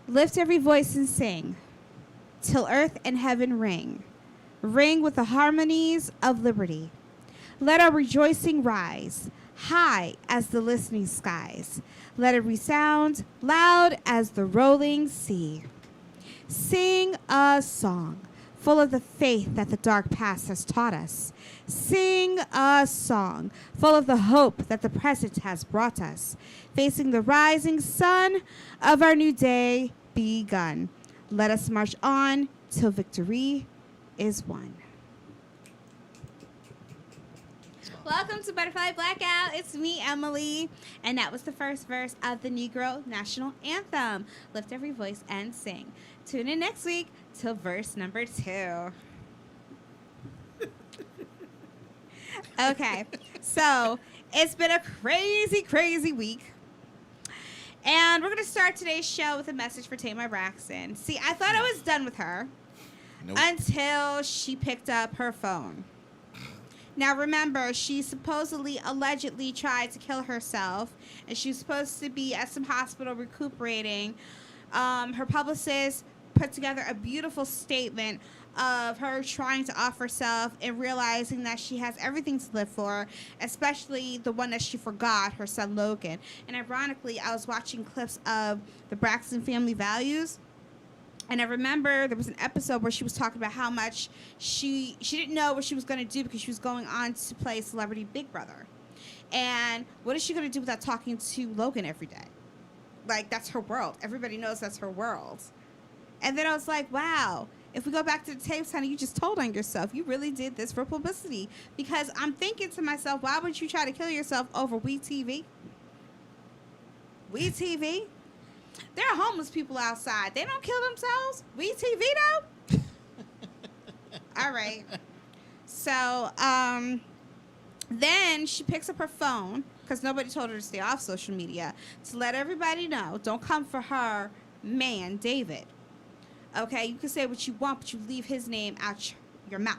Lift every voice and sing, till earth and heaven ring. Ring with the harmonies of liberty. Let our rejoicing rise, high as the listening skies. Let it resound loud as the rolling sea. Sing a song full of the faith that the dark past has taught us. Sing a song full of the hope that the present has brought us, facing the rising sun of our new day begun. Let us march on till victory is won. Welcome to Butterfly Blackout. It's me, Emily, and that was the first verse of the Negro National Anthem. Lift every voice and sing. Tune in next week till verse number 2. Okay, so it's been a crazy, crazy week. And we're going to start today's show with a message for Tamar Braxton. See, I thought I was done with her until she picked up her phone. Now, remember, she supposedly, allegedly tried to kill herself, and she was supposed to be at some hospital recuperating. Her publicist put together a beautiful statement of her trying to off herself and realizing that she has everything to live for, especially the one that she forgot, her son Logan. And ironically, I was watching clips of the Braxton family values, and I remember there was an episode where she was talking about how much she didn't know what she was going to do because she was going on to play Celebrity Big Brother. And what is she going to do without talking to Logan every day? Like, that's her world. Everybody knows that's her world. And then I was like, wow, if we go back to the tapes, honey, you just told on yourself. You really did this for publicity. Because I'm thinking to myself, why would you try to kill yourself over WeTV? WeTV? There are homeless people outside. They don't kill themselves. WeTV, though? All right. So, then she picks up her phone, because nobody told her to stay off social media, to let everybody know, don't come for her man, David. Okay? You can say what you want, but you leave his name out your mouth.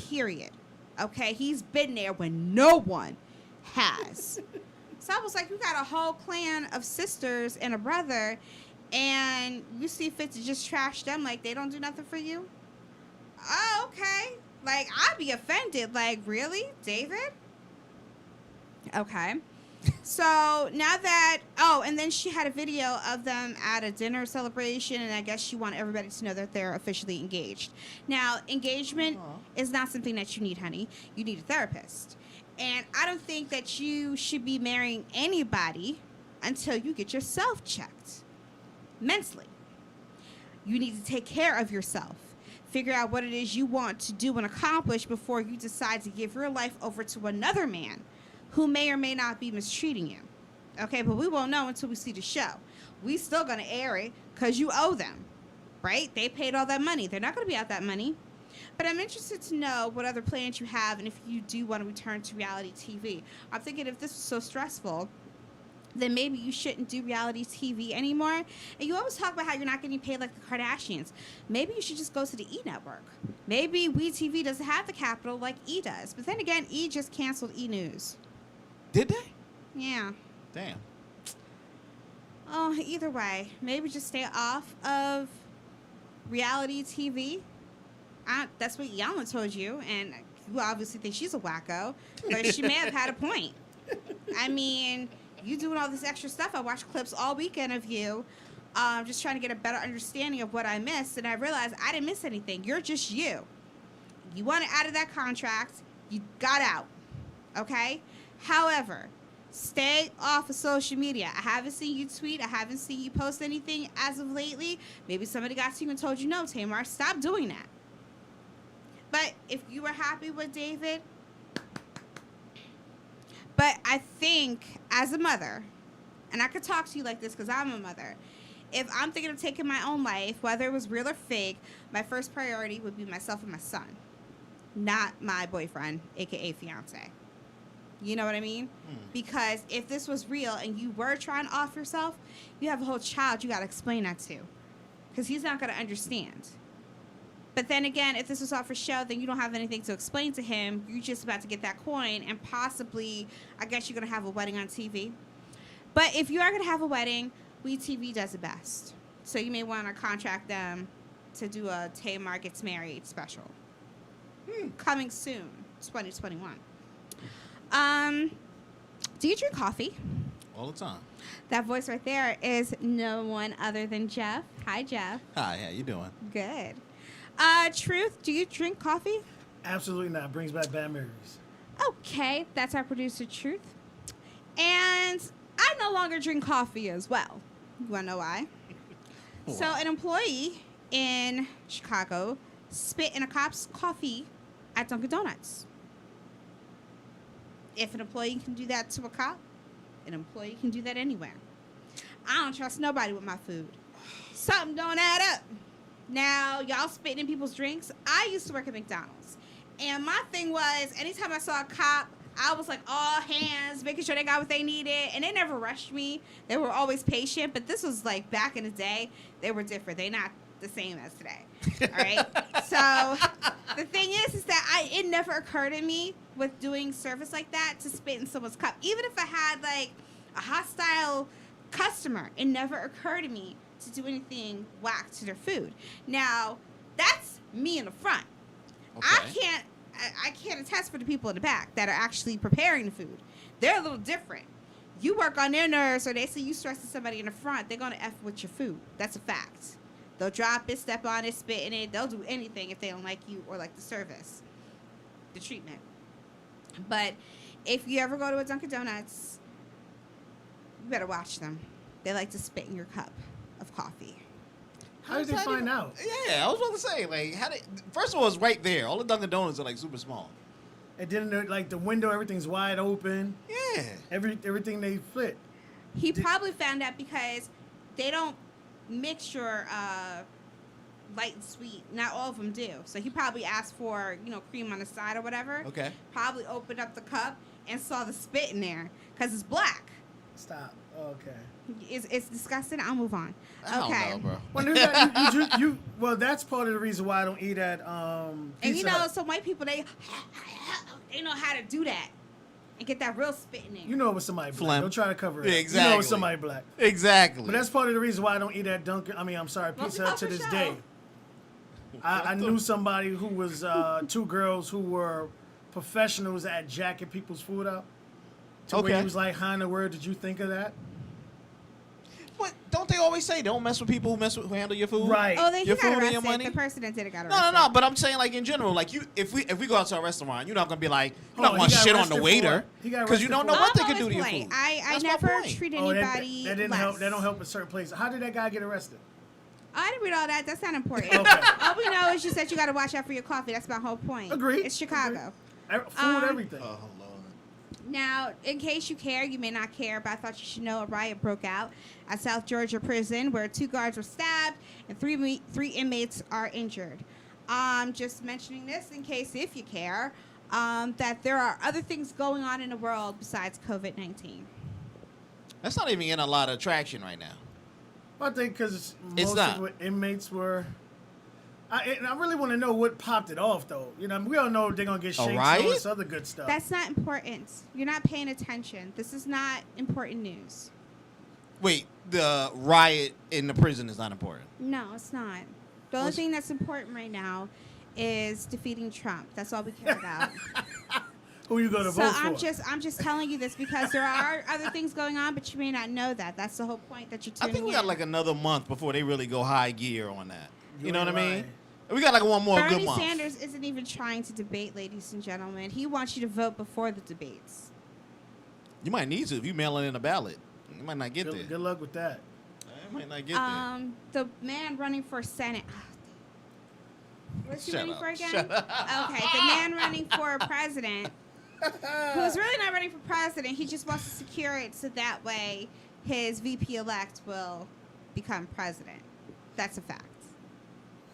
Period. Okay? He's been there when no one has. So I was like, you got a whole clan of sisters and a brother, and you see fit to just trash them like they don't do nothing for you? Oh, okay. Like, I'd be offended. Like, really? David? Okay. So now that, and then she had a video of them at a dinner celebration, and I guess she wanted everybody to know that they're officially engaged. Now, engagement is not something that you need, honey. You need a therapist. And I don't think that you should be marrying anybody until you get yourself checked mentally. You need to take care of yourself. Figure out what it is you want to do and accomplish before you decide to give your life over to another man who may or may not be mistreating you. Okay, but we won't know until we see the show. We still going to air it because you owe them, right? They paid all that money. They're not going to be out that money. But I'm interested to know what other plans you have and if you do want to return to reality TV. I'm thinking if this was so stressful, then maybe you shouldn't do reality TV anymore. And you always talk about how you're not getting paid like the Kardashians. Maybe you should just go to the E! Network. Maybe WeTV doesn't have the capital like E! does. But then again, E! just canceled E! News. Did they? Yeah. Damn. Oh, either way, maybe just stay off of reality TV. That's what Yama told you, and you obviously think she's a wacko, but she may have had a point. I mean, you doing all this extra stuff. I watched clips all weekend of you, just trying to get a better understanding of what I missed, and I realized I didn't miss anything. You're just you. You wanted out of that contract. You got out. Okay? However, stay off of social media. I haven't seen you tweet. I haven't seen you post anything as of lately. Maybe somebody got to you and told you, no, Tamar, stop doing that. But if you were happy with David, but I think as a mother, and I could talk to you like this because I'm a mother, if I'm thinking of taking my own life, whether it was real or fake, my first priority would be myself and my son, not my boyfriend, a.k.a. fiance. You know what I mean? Because if this was real and you were trying to off yourself, you have a whole child you got to explain that to, because he's not going to understand. But then again, if this was all for show, then you don't have anything to explain to him. You're just about to get that coin, and possibly, I guess you're going to have a wedding on TV. But if you are going to have a wedding, WeTV does it best. So you may want to contract them to do a Tamar Gets Married special. Coming soon, 2021. Do you drink coffee? All the time. That voice right there is no one other than Jeff. Hi, Jeff. Hi, how you doing? Good. Truth, do you drink coffee? Absolutely not. Brings back bad memories. Okay, that's our producer, Truth. And I no longer drink coffee as well. You want to know why? So Wow. an employee in Chicago spit in a cop's coffee at Dunkin' Donuts. If an employee can do that to a cop, an employee can do that anywhere. I don't trust nobody with my food. Something don't add up. Now, y'all spitting in people's drinks. I used to work at McDonald's. And my thing was, anytime I saw a cop, I was like all hands, making sure they got what they needed. And they never rushed me. They were always patient. But this was like back in the day, they were different. They're not the same as today. All right? So the thing is that it never occurred to me with doing service like that to spit in someone's cup. Even if I had like a hostile customer, it never occurred to me to do anything whack to their food. Now, that's me in the front. Okay. I can't attest for the people in the back that are actually preparing the food. They're a little different. You work on their nerves, or they see you stressing somebody in the front, they're gonna F with your food. That's a fact. They'll drop it, step on it, spit in it. They'll do anything if they don't like you or like the service, the treatment. But if you ever go to a Dunkin' Donuts, you better watch them. They like to spit in your cup of coffee. How did they find out? Yeah, I was about to say, like, first of all, it's right there. All the Dunkin' Donuts are like super small. And then like the window, everything's wide open. Yeah. Everything they fit. He probably found out because they don't mix your light and sweet. Not all of them do. So he probably asked for, cream on the side or whatever. Okay. Probably opened up the cup and saw the spit in there because it's black. Stop. Okay. It's disgusting. I'll move on. I Okay. don't know, bro. Well, well, that's part of the reason why I don't eat at And Pizza Hut. some white people, they know how to do that and get that real spit in there. You know it was somebody black. Phlegm. Don't try to cover it. Yeah, You know it exactly. was somebody black. Exactly. But that's part of the reason why I don't eat at Pizza Hut to this day. I knew somebody who was two girls who were professionals at jacking people's food up. To where Okay. he was like, "How in the world did you think of that?" What? Don't they always say don't mess with people who handle your food? Right. Oh, then he Your got food and arrested. your money? The person that did it got No, arrested. no, no. But I'm saying, like, in general, like, if we go out to a restaurant, you're not gonna be like, you're not Oh, gonna he got shit on arrested the for waiter what? He got because you arrested don't for know what? what they I'm could do to always your polite. food. I That's my never point. treat Oh, anybody that didn't less. help. That don't help in certain places. How did that guy get arrested? I didn't read all that. That's not important. Okay. All we know is you said you got to watch out for your coffee. That's my whole point. Agreed. It's Chicago. Food, everything. Oh, Lord. Now, in case you care, you may not care, but I thought you should know a riot broke out at South Georgia Prison where 2 guards were stabbed and three inmates are injured. Just mentioning this in case, if you care, that there are other things going on in the world besides COVID-19. That's not even getting a lot of traction right now. I think because It's most not. of the inmates were. And I really want to know what popped it off, though. We all know they're gonna get shakes and all riot? this other good stuff. That's not important. You're not paying attention. This is not important news. Wait, the riot in the prison is not important. No, it's not. The only thing that's important right now is defeating Trump. That's all we care about. Who you gonna So vote for? I'm just telling you this because there are other things going on, but you may not know that. That's the whole point that you're I tuning think we in. got like another month before they really go high gear on that. You You know what I ain't mean? lying. We got like one more Bernie good month. Sanders isn't even trying to debate, ladies and gentlemen. He wants you to vote before the debates. You might need to if you mail in a ballot. You might not get there. Good luck with that. You might not get there. The man running for Senate. What's he Shut running up. for again? Shut up. Okay, the man running for president, who's really not running for president. He just wants to secure it so that way his VP-elect will become president. That's a fact.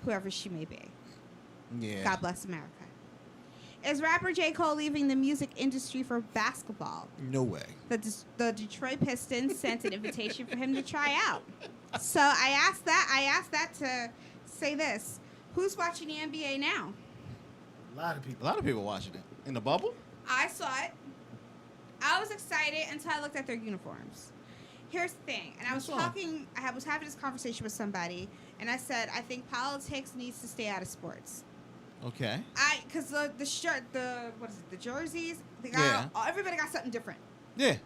Whoever she may be. Yeah. God bless America. Is rapper J. Cole leaving the music industry for basketball? No way. The Detroit Pistons sent an invitation for him to try out. So I asked that to say this. Who's watching the NBA now? A lot of A people. lot of people watching it. In the bubble? I saw it. I was excited until I looked at their uniforms. Here's the thing, and I was What's wrong? was having this conversation with somebody, and I said I think politics needs to stay out of sports. Okay. Because the shirt, what is it, the jerseys, Yeah. everybody got something different. Yeah.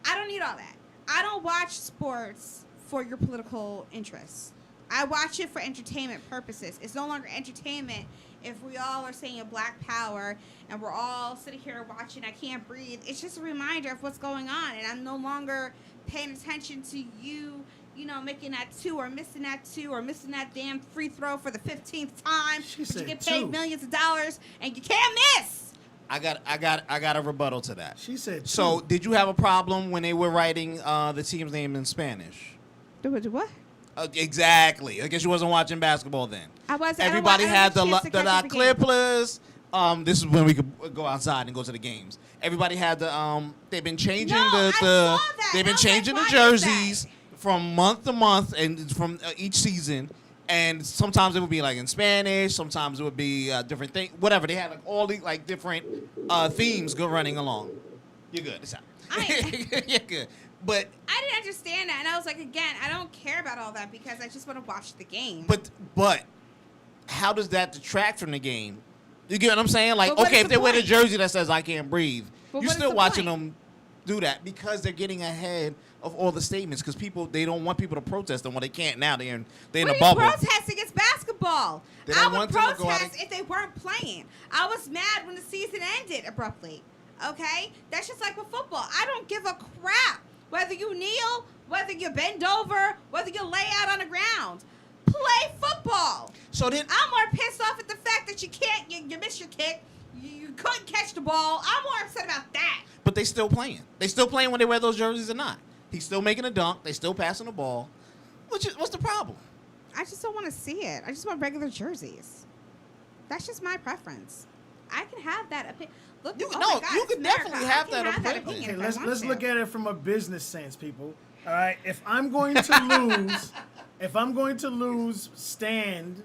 I don't need all that. I don't watch sports for your political interests. I watch it for entertainment purposes. It's no longer entertainment if we all are saying Black Power and we're all sitting here watching I Can't Breathe. It's just a reminder of what's going on, and I'm no longer paying attention to you, making that two or missing that two or missing that damn free throw for the 15th time. She But you said get paid two. millions of dollars and you can't miss. I got a rebuttal to that. She said. So, two. did you have a problem when they were writing the team's name in Spanish? Do what? Exactly. I guess you wasn't watching basketball then. I was. Everybody had the La Clippers. This is when we could go outside and go to the games. Everybody had the they've been changing No, I saw that. they've been I was changing like, the why is jerseys from month to month and from each season. And sometimes it would be like in Spanish, sometimes it would be different thing, whatever. They had like all the like different themes go running along. You're good. It's out. You're good. But I didn't understand that, and I was like, again, I don't care about all that because I just want to watch the game. But how does that detract from the game? You get what I'm saying? Like, But what okay, is if the they wear the point? jersey that says "I can't breathe," But you're what is still the watching point? them do that because they're getting ahead of all the statements. Because they don't want people to protest them. Well, they can't now. They're in what a are bubble. you protesting? It's basketball. They I don't would want them to go out protest if they weren't playing. I was mad when the season ended abruptly. Okay? That's just like with football. I don't give a crap whether you kneel, whether you bend over, whether you lay out on the ground. Play football. So then, I'm more pissed off at the fact that you missed your kick. You couldn't catch the ball. I'm more upset about that. but they still playing. They still playing when they wear those jerseys or not. He's still making a dunk. They still passing the ball. What's the problem? I just don't want to see it. I just want regular jerseys. That's just my preference. I can have that opinion. Look, You- oh no, my God, you it's can definitely America. have I can that have that opinion. opinion. Okay, if I let's want let's to. look at it from a business sense, people. All right, if I'm going to lose stand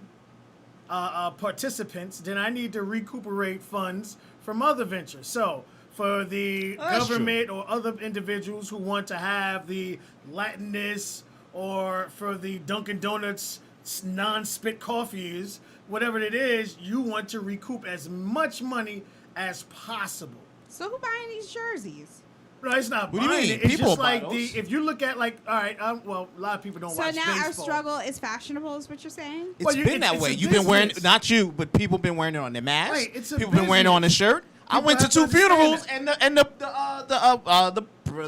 participants, then I need to recuperate funds from other ventures. So for the That's government or other individuals who want to have the Latinness, or for the Dunkin' Donuts non-spit coffees, whatever it is, you want to recoup as much money as possible. So who buying these jerseys? No, it's not What do you buying mean? it. It's People just buy like those. if you look at like, all right, well, a lot of people don't So watch now baseball. our struggle is fashionable, is what you're saying? It's Well, been that it's way. a You've been wearing, business. not you, but people been wearing it on their masks. Right, it's a people been wearing it on the business. shirt. I People went to have to two understand funerals, and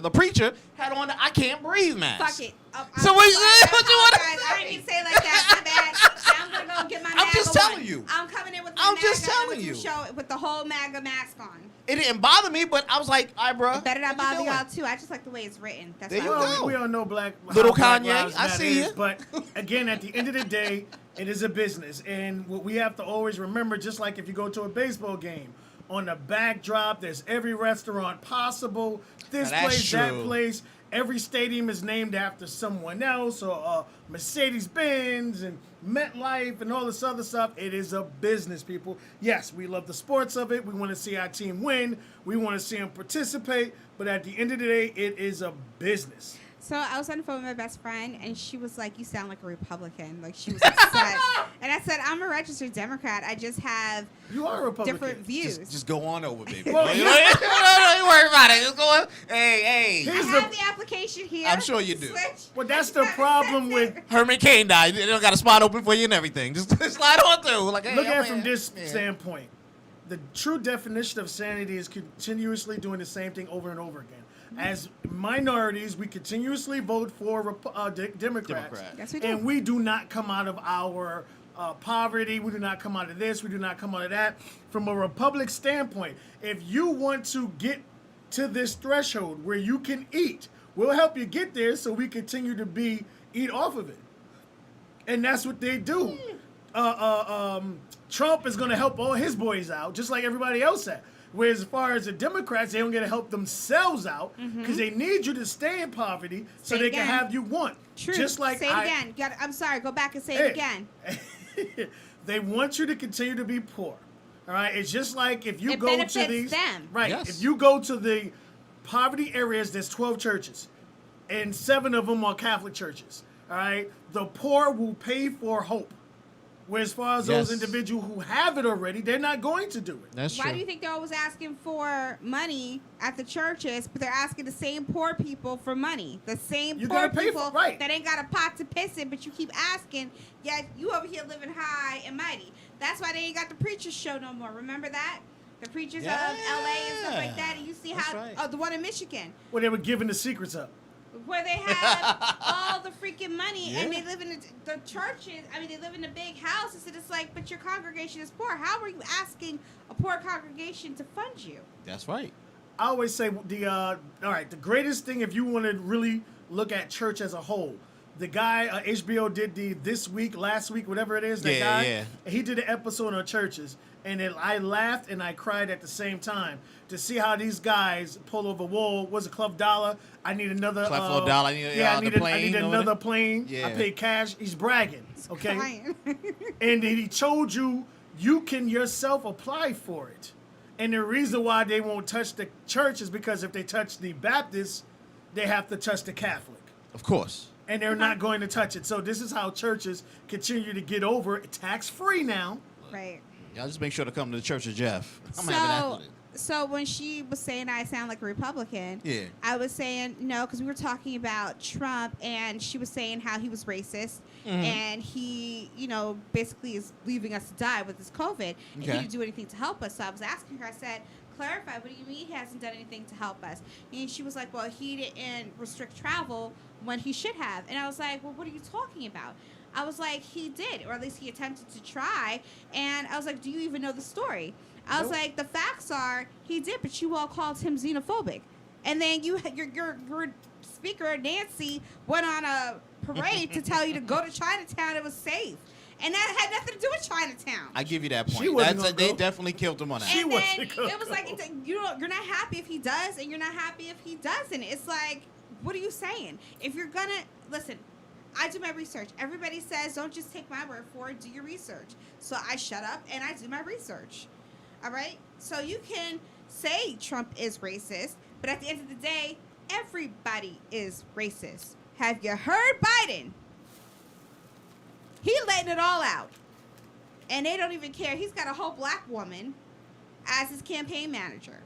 the preacher had on the "I Can't Breathe" mask. Fuck it. So what you wanna I say? didn't mean to say it like that. My bad. Now I'm gonna go get my I'm MAGA just telling one. you. I'm coming in with the I'm MAGA just and telling with you. the show with the whole MAGA mask on. It didn't bother me, but I was like, "All right, bro, It better not what you bother doing?" y'all too. I just like the way it's written. That's There why you I'm go. going. We all know Black Little how Black Kanye, Lives I Matter see is, ya. But again, at the end of the day, it is a business, and what we have to always remember, just like if you go to a baseball game, on the backdrop, there's every restaurant possible. This Now, that's place, that true. place. Every stadium is named after someone else, or Mercedes-Benz and MetLife and all this other stuff. It is a business, people. Yes, we love the sports of it. We want to see our team win. We want to see them participate. But at the end of the day, it is a business. So I was on the phone with my best friend, and she was like, "You sound like a Republican." Like she was upset, and I said, "I'm a registered Democrat. I just have You are a Republican. different views." Just go on over, baby. Well, Don't yeah. don't worry about it. Just go on. Hey. I Here's have the application here. I'm sure you do. Switch. Well, that's the problem with Herman Cain died. They don't got a spot open for you and everything. Just slide on through. Like, hey, look at I'm it from in. this Yeah. standpoint. The true definition of sanity is continuously doing the same thing over and over again. As minorities, we continuously vote for Democrats. Democrat. Yes, we do. And we do not come out of our poverty. We do not come out of this. We do not come out of that. From a Republic standpoint, if you want to get to this threshold where you can eat, we'll help you get there so we continue to eat off of it. And that's what they do. Trump is going to help all his boys out, just like everybody else had. Whereas as far as the Democrats, they don't get to help themselves out because they need you to stay in poverty so Say it they can again. have you want. True. Just like say it again. I'm sorry. Go back and say it again. They want you to continue to be poor. All right. It's just like if you It go to benefits these them. right. Yes. If you go to the poverty areas, there's 12 churches. and 7 of them are Catholic churches. All right, the poor will pay for hope. Where as far as those Yes. individuals who have it already, they're not going to do it. That's Why true. do you think they're always asking for money at the churches, but they're asking the same poor people for money? The same You poor gotta pay for- people right. that ain't got a pot to piss in, but you keep asking, yet you over here living high and mighty. That's why they ain't got the preachers show no more. Remember that? The preachers of LA and stuff like that. And you see That's how, right. oh, the one in Michigan, Where they were giving the secrets up. where they have all the freaking money and Yeah. they live in the churches. I mean, they live in the big houses, and it's like, but your congregation is poor. How are you asking a poor congregation to fund you? That's right. I always say all right, the greatest thing if you want to really look at church as a whole, the guy HBO did the last week, whatever it is, that Yeah, guy, yeah. he did an episode on churches, and I laughed and I cried at the same time to see how these guys pull over. Whoa, was it Club Dollar? I need another. Club Dollar, I need, yeah, the I need plane over another there? plane. I Yeah. paid cash. He's bragging. Okay, Crying. and then he told you can yourself apply for it. And the reason why they won't touch the church is because if they touch the Baptist, they have to touch the Catholic. Of course. And they're not going to touch it. So this is how churches continue to get over it. Tax-free now. Right. Y'all just make sure to come to the Church of Jeff. I'm having that So, with it. so when she was saying I sound like a Republican, Yeah. I was saying no, because we were talking about Trump, and she was saying how he was racist, Mm-hmm. and he, basically is leaving us to die with this COVID, and he Okay. didn't do anything to help us. So I was asking her, I said, clarify, what do you mean he hasn't done anything to help us? And she was like, well, he didn't restrict travel when he should have. And I was like, well, what are you talking about? I was like, he did, or at least he attempted to try. And I was like, do you even know the story? I was Nope. like, the facts are he did, but you all called him xenophobic. And then your speaker, Nancy, went on a parade to tell you to go to Chinatown. It was safe. And that had nothing to do with Chinatown. I give you that She point. wasn't That's gonna they go. definitely killed him on that. She And wasn't then gonna it was go. like, you're not happy if he does, and you're not happy if he doesn't. It's like, what are you saying? If you're gonna listen, I do my research. Everybody says don't just take my word for it. Do your research. So I shut up and I do my research. All right. So you can say Trump is racist, but at the end of the day, everybody is racist. Have you heard Biden? He letting it all out. And they don't even care. He's got a whole black woman as his campaign manager.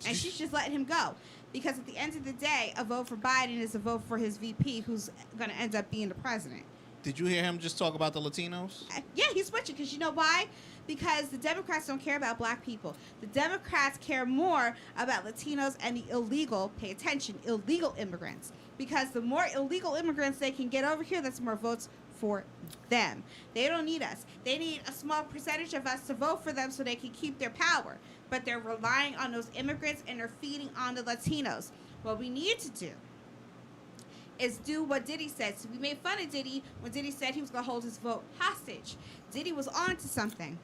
And she's just letting him go. Because at the end of the day, a vote for Biden is a vote for his VP, who's going to end up being the president. Did you hear him just talk about the Latinos? Yeah, he's switching. Because you know why? Because the Democrats don't care about black people. The Democrats care more about Latinos and the illegal, pay attention, illegal immigrants. Because the more illegal immigrants they can get over here, that's more votes for them. They don't need us. They need a small percentage of us to vote for them so they can keep their power. But they're relying on those immigrants and they're feeding on the Latinos. What we need to do is do what Diddy said. So we made fun of Diddy when Diddy said he was going to hold his vote hostage. Diddy was on to something.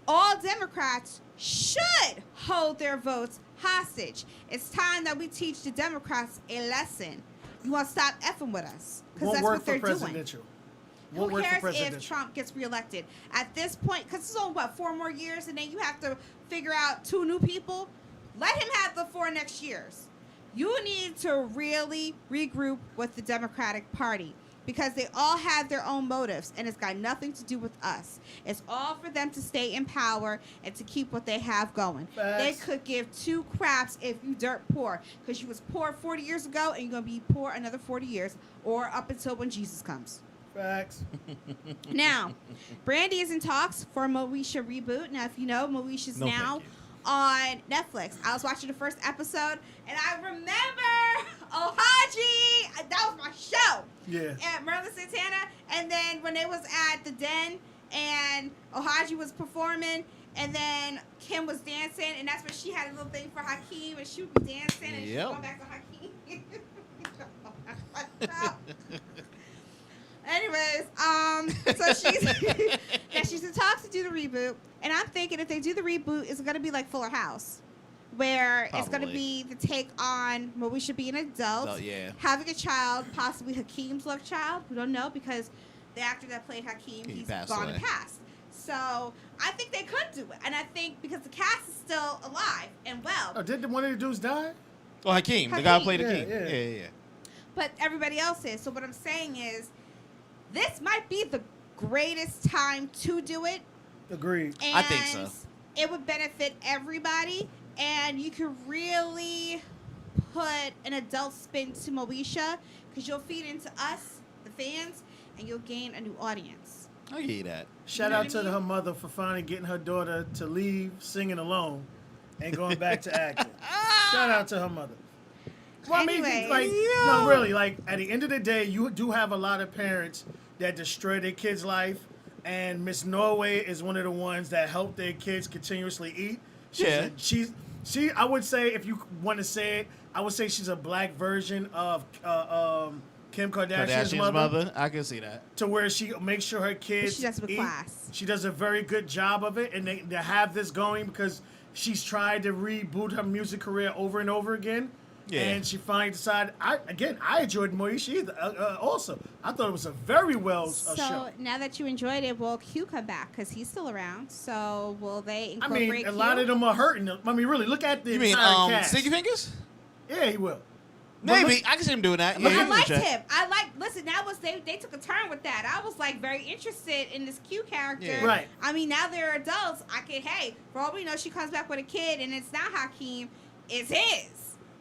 All Democrats should hold their votes hostage. It's time that we teach the Democrats a lesson. You want to stop effing with us because Won't that's work what they're for doing. presidential. Who Won't work for cares presidential. if Trump gets reelected? At this point, because it's only, 4 more years, and then you have to figure out 2 new people? Let him have the 4 next years. You need to really regroup with the Democratic Party because they all have their own motives, and it's got nothing to do with us. It's all for them to stay in power and to keep what they have going. Facts. They could give 2 craps if you dirt poor because you was poor 40 years ago, and you're going to be poor another 40 years or up until when Jesus comes. Facts. Now, Brandy is in talks for a Moesha reboot. Now, if you know, Moesha's No, now thank on Netflix. I was watching the first episode, and I remember Ohaji. That was my show. Yeah. And Merlin Santana. And then when they was at the Den, and Ohaji was performing, and then Kim was dancing, and that's when she had a little thing for Hakeem, and she would be dancing, and she was Yep. going back to Hakeem. Anyways, so she's in talks to do the reboot, and I'm thinking if they do the reboot, it's gonna be like Fuller House, where it's gonna Probably. be the take on where we should be an adult, Oh, yeah. having a child, possibly Hakeem's love child. We don't know because the actor that played Hakeem, He he's passed gone away. and passed. So I think they could do it, and I think because the cast is still alive and well. Oh, did one of the dudes die? Oh, Hakeem, the guy who played Hakeem. Hakeem. Yeah, Yeah. But everybody else is. So what I'm saying is, this might be the greatest time to do it. Agreed. And I think so. It would benefit everybody, and you could really put an adult spin to Moesha, because you'll feed into us, the fans, and you'll gain a new audience. I give you that. Shout know out what to I mean? her mother for finally getting her daughter to leave singing alone and going back to acting. Shout out to her mother. Well, I mean, Anyways. like, no, really, like, at the end of the day, you do have a lot of parents that destroy their kids' life, and Miss Norway is one of the ones that help their kids continuously eat. Yeah. She, I would say, if you want to say it, I would say she's a black version of Kim Kardashian's mother. I can see that. To where she makes sure her kids She does it with eat. class. She does a very good job of it, and they have this going because she's tried to reboot her music career over and over again. Yeah. And she finally decided. I enjoyed Moesha also. I thought it was a very well So show. now that you enjoyed it, will Q come back? Because he's still around. So will they I incorporate mean, a Q? lot of them are hurting. I mean, really, look at the You mean entire cast. Sticky Fingers? Yeah, he will. But Maybe. look- I can see him doing that. But Yeah, I you liked can check. him. Listen, that was they took a turn with that. I was like very interested in this Q character. Yeah. Right. I mean, now they're adults. Hey, for all we know, she comes back with a kid, and it's not Hakeem, it's his.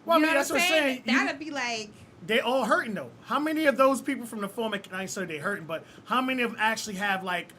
Well, You I mean, know that's what I'm saying. That'd be like, They all hurting though. How many of those people from the former? I ain't say they hurting, but how many of them actually have like,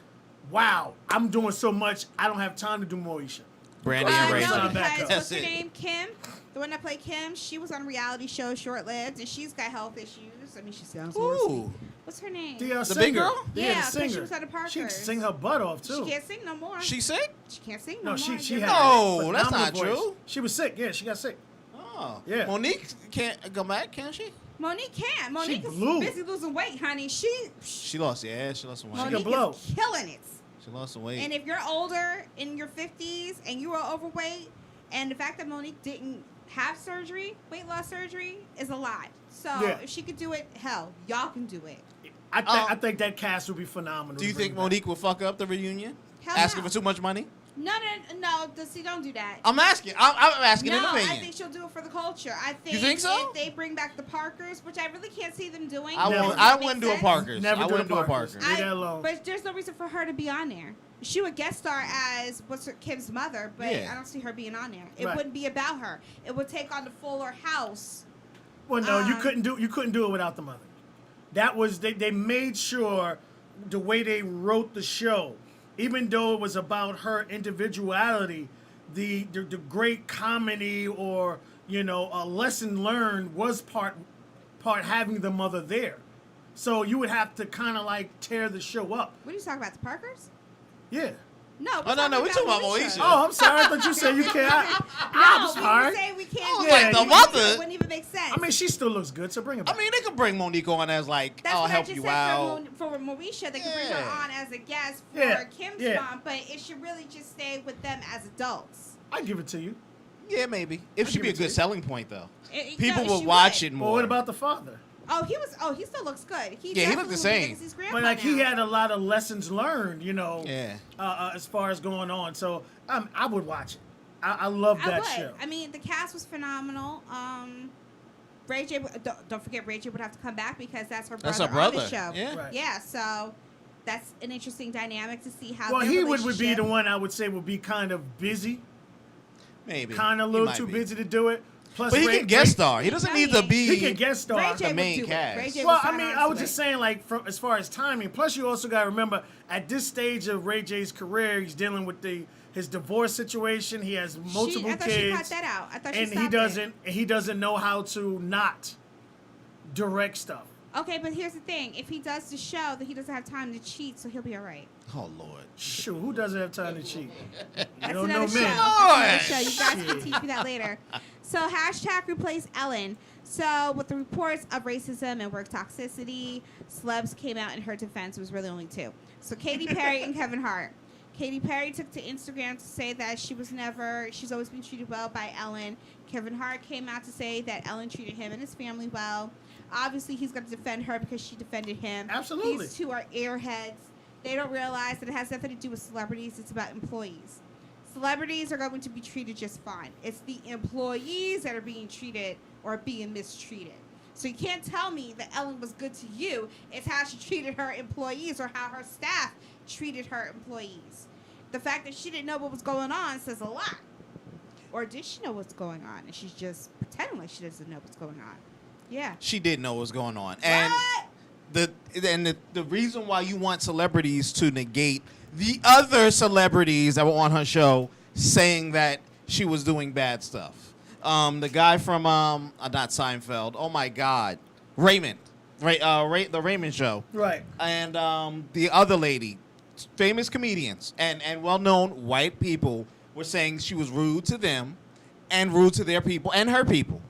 wow, I'm doing so much, I don't have time to do Moesha. Brandy and Course, Rachel. no, no, back because up. what's her That's it. name? Kim, the one that played Kim. She was on a reality show, short-lived, and she's got health issues. I mean, she sounds hoarse. Ooh. What's her name? The The big singer. girl? Yeah, Yeah, the 'cause singer. she was at the She Parkers. can sing her butt off too. She can't sing no more. She sick? She can't sing No, no, she more. she You're had. right. No, that's phenomenal not voice. true. She was sick. Yeah, she got sick. Oh. Yeah. Monique can't go back, can she? Monique can. Monique is blew. busy losing weight, honey. She lost some weight. Monique- Monique blow. is killing it. She lost some weight. And if you're older, in your 50s, and you are overweight, and the fact that Monique didn't have surgery, weight loss surgery, is a lot. So Yeah. if she could do it, hell, y'all can do it. I think that cast would be phenomenal. Do you to bring think back. Monique will fuck up the reunion? Hell Asking no. for too much money? No, see, don't do that. I'm asking. I'm asking No, an I opinion. think she'll do it for the culture. I think, You think so? if they bring back the Parkers, which I really can't see them doing. I Never. won't. doesn't I make wouldn't do a sense. Parkers. Never I do wouldn't the do a Parkers. Parker. Leave that alone. But there's no reason for her to be on there. She would guest star as Kim's mother, but Yeah. I don't see her being on there. It Right. wouldn't be about her. It would take on the Fuller House. Well, no, you Um, couldn't do it without the mother. That was they made sure the way they wrote the show, even though it was about her individuality, the great comedy or a lesson learned was part having the mother there. So you would have to kind of like tear the show up. What are you talking about? The Parkers? Yeah. No. Oh, no, we're talking about Moesha. Oh, I'm sorry. I thought you said you can't. No, I'm we sorry. would say we can't. was do like it. the It mother. wouldn't even make sense. I mean, she still looks good, so bring it back. I mean, they could bring Monique on as like, That's I'll what I help just you said out. for Moesha. They could bring her Yeah. on as a guest for Yeah, Kim's yeah. mom, but it should really just stay with them as adults. I give it to you. Yeah, maybe. If she'd give be a it to good you. selling point though. It- People no, will she watch would. it more. Well, what about the father? He still looks good. Yeah, he looked the definitely same. is his grandpa But like he now. had a lot of lessons learned, Yeah. as far as going on. So I would watch it. I love I that would. show. I mean, the cast was phenomenal. Ray J. Don't forget, Ray J. would have to come back because that's her brother. That's her On brother. the show. Yeah. Right. Yeah. So that's an interesting dynamic to see how. Well, their he would be relationship- the one I would say would be kind of busy, Maybe. kind of a He little might too be. busy to do it. Plus, But he Ray- can guest star. He doesn't No, need he to ain't. be. He can guest star. Ray J. the main would do cast. It. Ray J. Well, would I sign mean, on I to was it. just saying, like, from as far as timing. Plus, you also got to remember, at this stage of Ray J's career, he's dealing with his divorce situation. He has multiple I thought kids, she cut that out. I thought she and stopped he doesn't know how to not direct stuff. Okay, but here's the thing: if he does the show, then he doesn't have time to cheat, so he'll be all right. Oh Lord. Shoot, who doesn't have time to cheat? That's You don't another know show. me. That's another show. You guys can Shit. teach me that later. So hashtag replace Ellen. So with the reports of racism and work toxicity, celebs came out in her defense. It was really only two. So Katy Perry and Kevin Hart. Katy Perry took to Instagram to say that she's always been treated well by Ellen. Kevin Hart came out to say that Ellen treated him and his family well. Obviously, he's going to defend her because she defended him. Absolutely. These two are airheads. They don't realize that it has nothing to do with celebrities. It's about employees. Celebrities are going to be treated just fine. It's the employees that are being treated or being mistreated. So you can't tell me that Ellen was good to you. It's how she treated her employees or how her staff treated her employees. The fact that she didn't know what was going on says a lot. Or did she know what's going on and she's just pretending like she doesn't know what's going on? Yeah. She did know what was going on. And What? the reason why you want celebrities to negate the other celebrities that were on her show saying that she was doing bad stuff. The guy from not Seinfeld. Oh my God, Raymond, the Raymond Show. Right. And the other lady, famous comedians and well-known white people were saying she was rude to them and rude to their people and her people.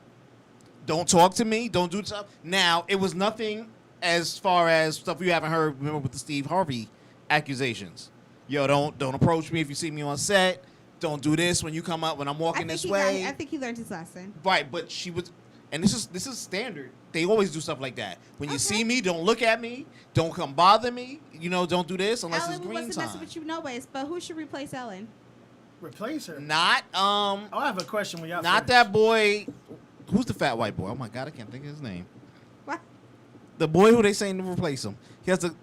Don't talk to me. Don't do stuff. Now, it was nothing as far as stuff you haven't heard. Remember with the Steve Harvey accusations. Yo, don't approach me if you see me on set. Don't do this when you come up when I'm walking this way. I think he learned his lesson. Right, but she was, and this is standard. They always do stuff like that. When you Okay. see me, don't look at me. Don't come bother me. You know, don't do this unless Ellen it's green wasn't messing time. with you no ways, but who should replace Ellen? Replace her. Not Oh, I have a question when y'all. not finish. that boy. Who's the fat white boy? Oh my God, I can't think of his name. What? The boy who they saying to replace him. He has the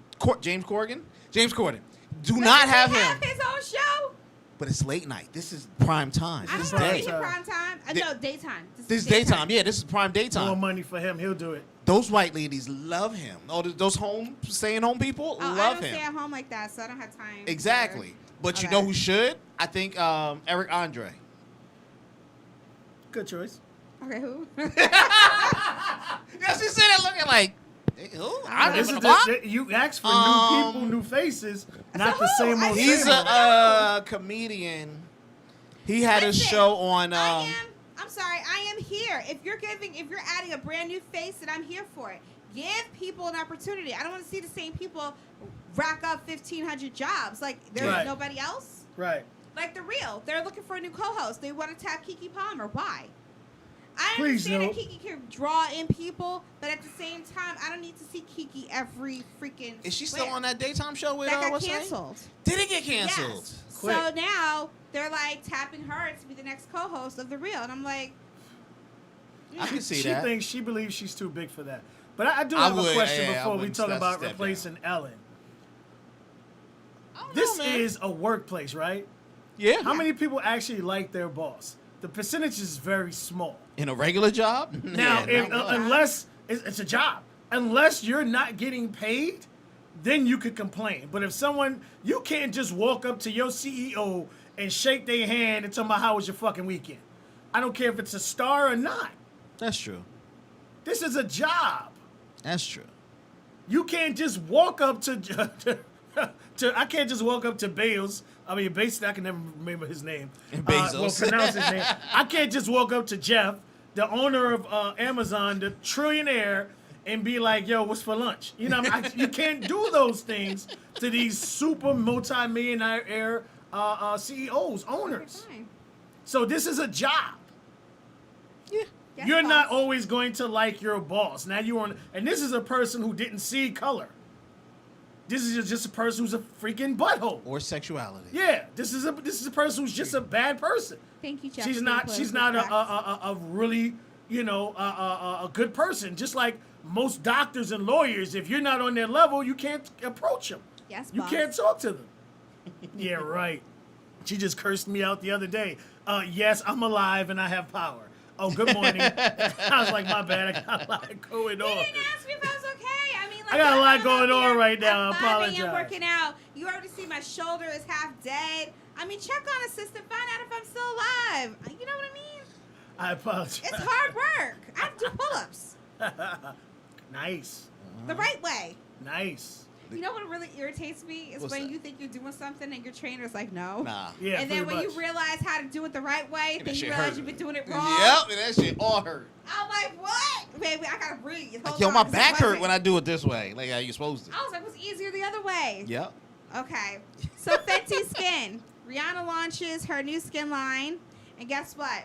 James Corgan. James Corden. Do not Doesn't have he him. have his own show? But it's late night. This is prime time. I This don't know. day. Is it prime time? No, daytime. This is daytime. Yeah, this is prime More daytime. money for him. He'll do it. Those white ladies love him. Oh, those staying home people Oh, I love don't him. stay at home like that, so I don't have time. Exactly. But you Okay. know who should? I think Eric Andre. Good choice. Okay, who? Yeah, she said that looking like, hey, who? I This live in is the block. you asked for new people, new faces, not So the who? same I old. didn't He's same old. a comedian. He had a Listen, show on. I'm sorry, I am here. If you're adding a brand new face, then I'm here for it. Give people an opportunity. I don't want to see the same people rack up 1,500 jobs. Like, there's Right. nobody else. Right. Like The Real, they're looking for a new co-host. They want to tap Kiki Palmer. Why? I Please, understand no. that Kiki can draw in people, but at the same time, I don't need to see Kiki every freaking. Is she still where. on that daytime show with That got what's her name? canceled. Did it get canceled? Yes. Quick. So now they're like tapping her to be the next co-host of The Real, and I'm like, I can see she that. She believes she's too big for that. But I do I have a would- question yeah, I before we wouldn't talk step about down. replacing Ellen. I don't This know, man. is a workplace, right? Yeah. How many people actually like their boss? The percentage is very small. In a regular job? Now, Yeah, if, not one. unless it's a job, unless you're not getting paid, then you could complain. But if someone, you can't just walk up to your CEO and shake their hand and tell them how was your fucking weekend. I don't care if it's a star or not. That's true. This is a job. That's true. You can't just walk up to I can't just walk up to Bales. I mean, basically, I can never remember his name. Bezos. Well, pronounce his name. I can't just walk up to Jeff, the owner of Amazon, the trillionaire, and be like, "Yo, what's for lunch?" You know, you can't do those things to these super multi-millionaire CEOs, owners. fine. So this is a job. Yeah. Yes, You're not boss. always going to like your boss. Now you are, and this is a person who didn't see color. This is just a person who's a freaking butthole. Or sexuality. Yeah, this is a person who's just a bad person. Thank you, Jeff. She's for not the she's political not facts. a really a good person. Just like most doctors and lawyers, if you're not on their level, you can't approach them. Yes, You boss. can't talk to them. Yeah, right. She just cursed me out the other day. Yes, I'm alive and I have power. Oh, good morning. I was like, my bad. I got a lot going You on. didn't ask me if I was okay. I mean, like, I got a I'm lot up going on here, right now. I I'm vibing, I'm apologize. working out. You already see my shoulder is half dead. I mean, check on a sister, find out if I'm still alive. You know what I mean? I apologize. It's hard work. I have to do pull-ups Nice. the right way. Nice. You know what really irritates me is What's when that? you think you're doing something and your trainer's like, no. Nah. Yeah, And then when pretty you much. realize how to do it the right way, that then you shit realize hurt. you've been doing it wrong. Yep, and that shit all hurt. I'm like, what? Baby, I gotta breathe. Like, Hold yo, on, my 'cause it back hurt wasn't. when I do it this way. Like how you supposed to. I was like, it was easier the other way. Yep. Okay. So Fenty Skin. Rihanna launches her new skin line. And guess what?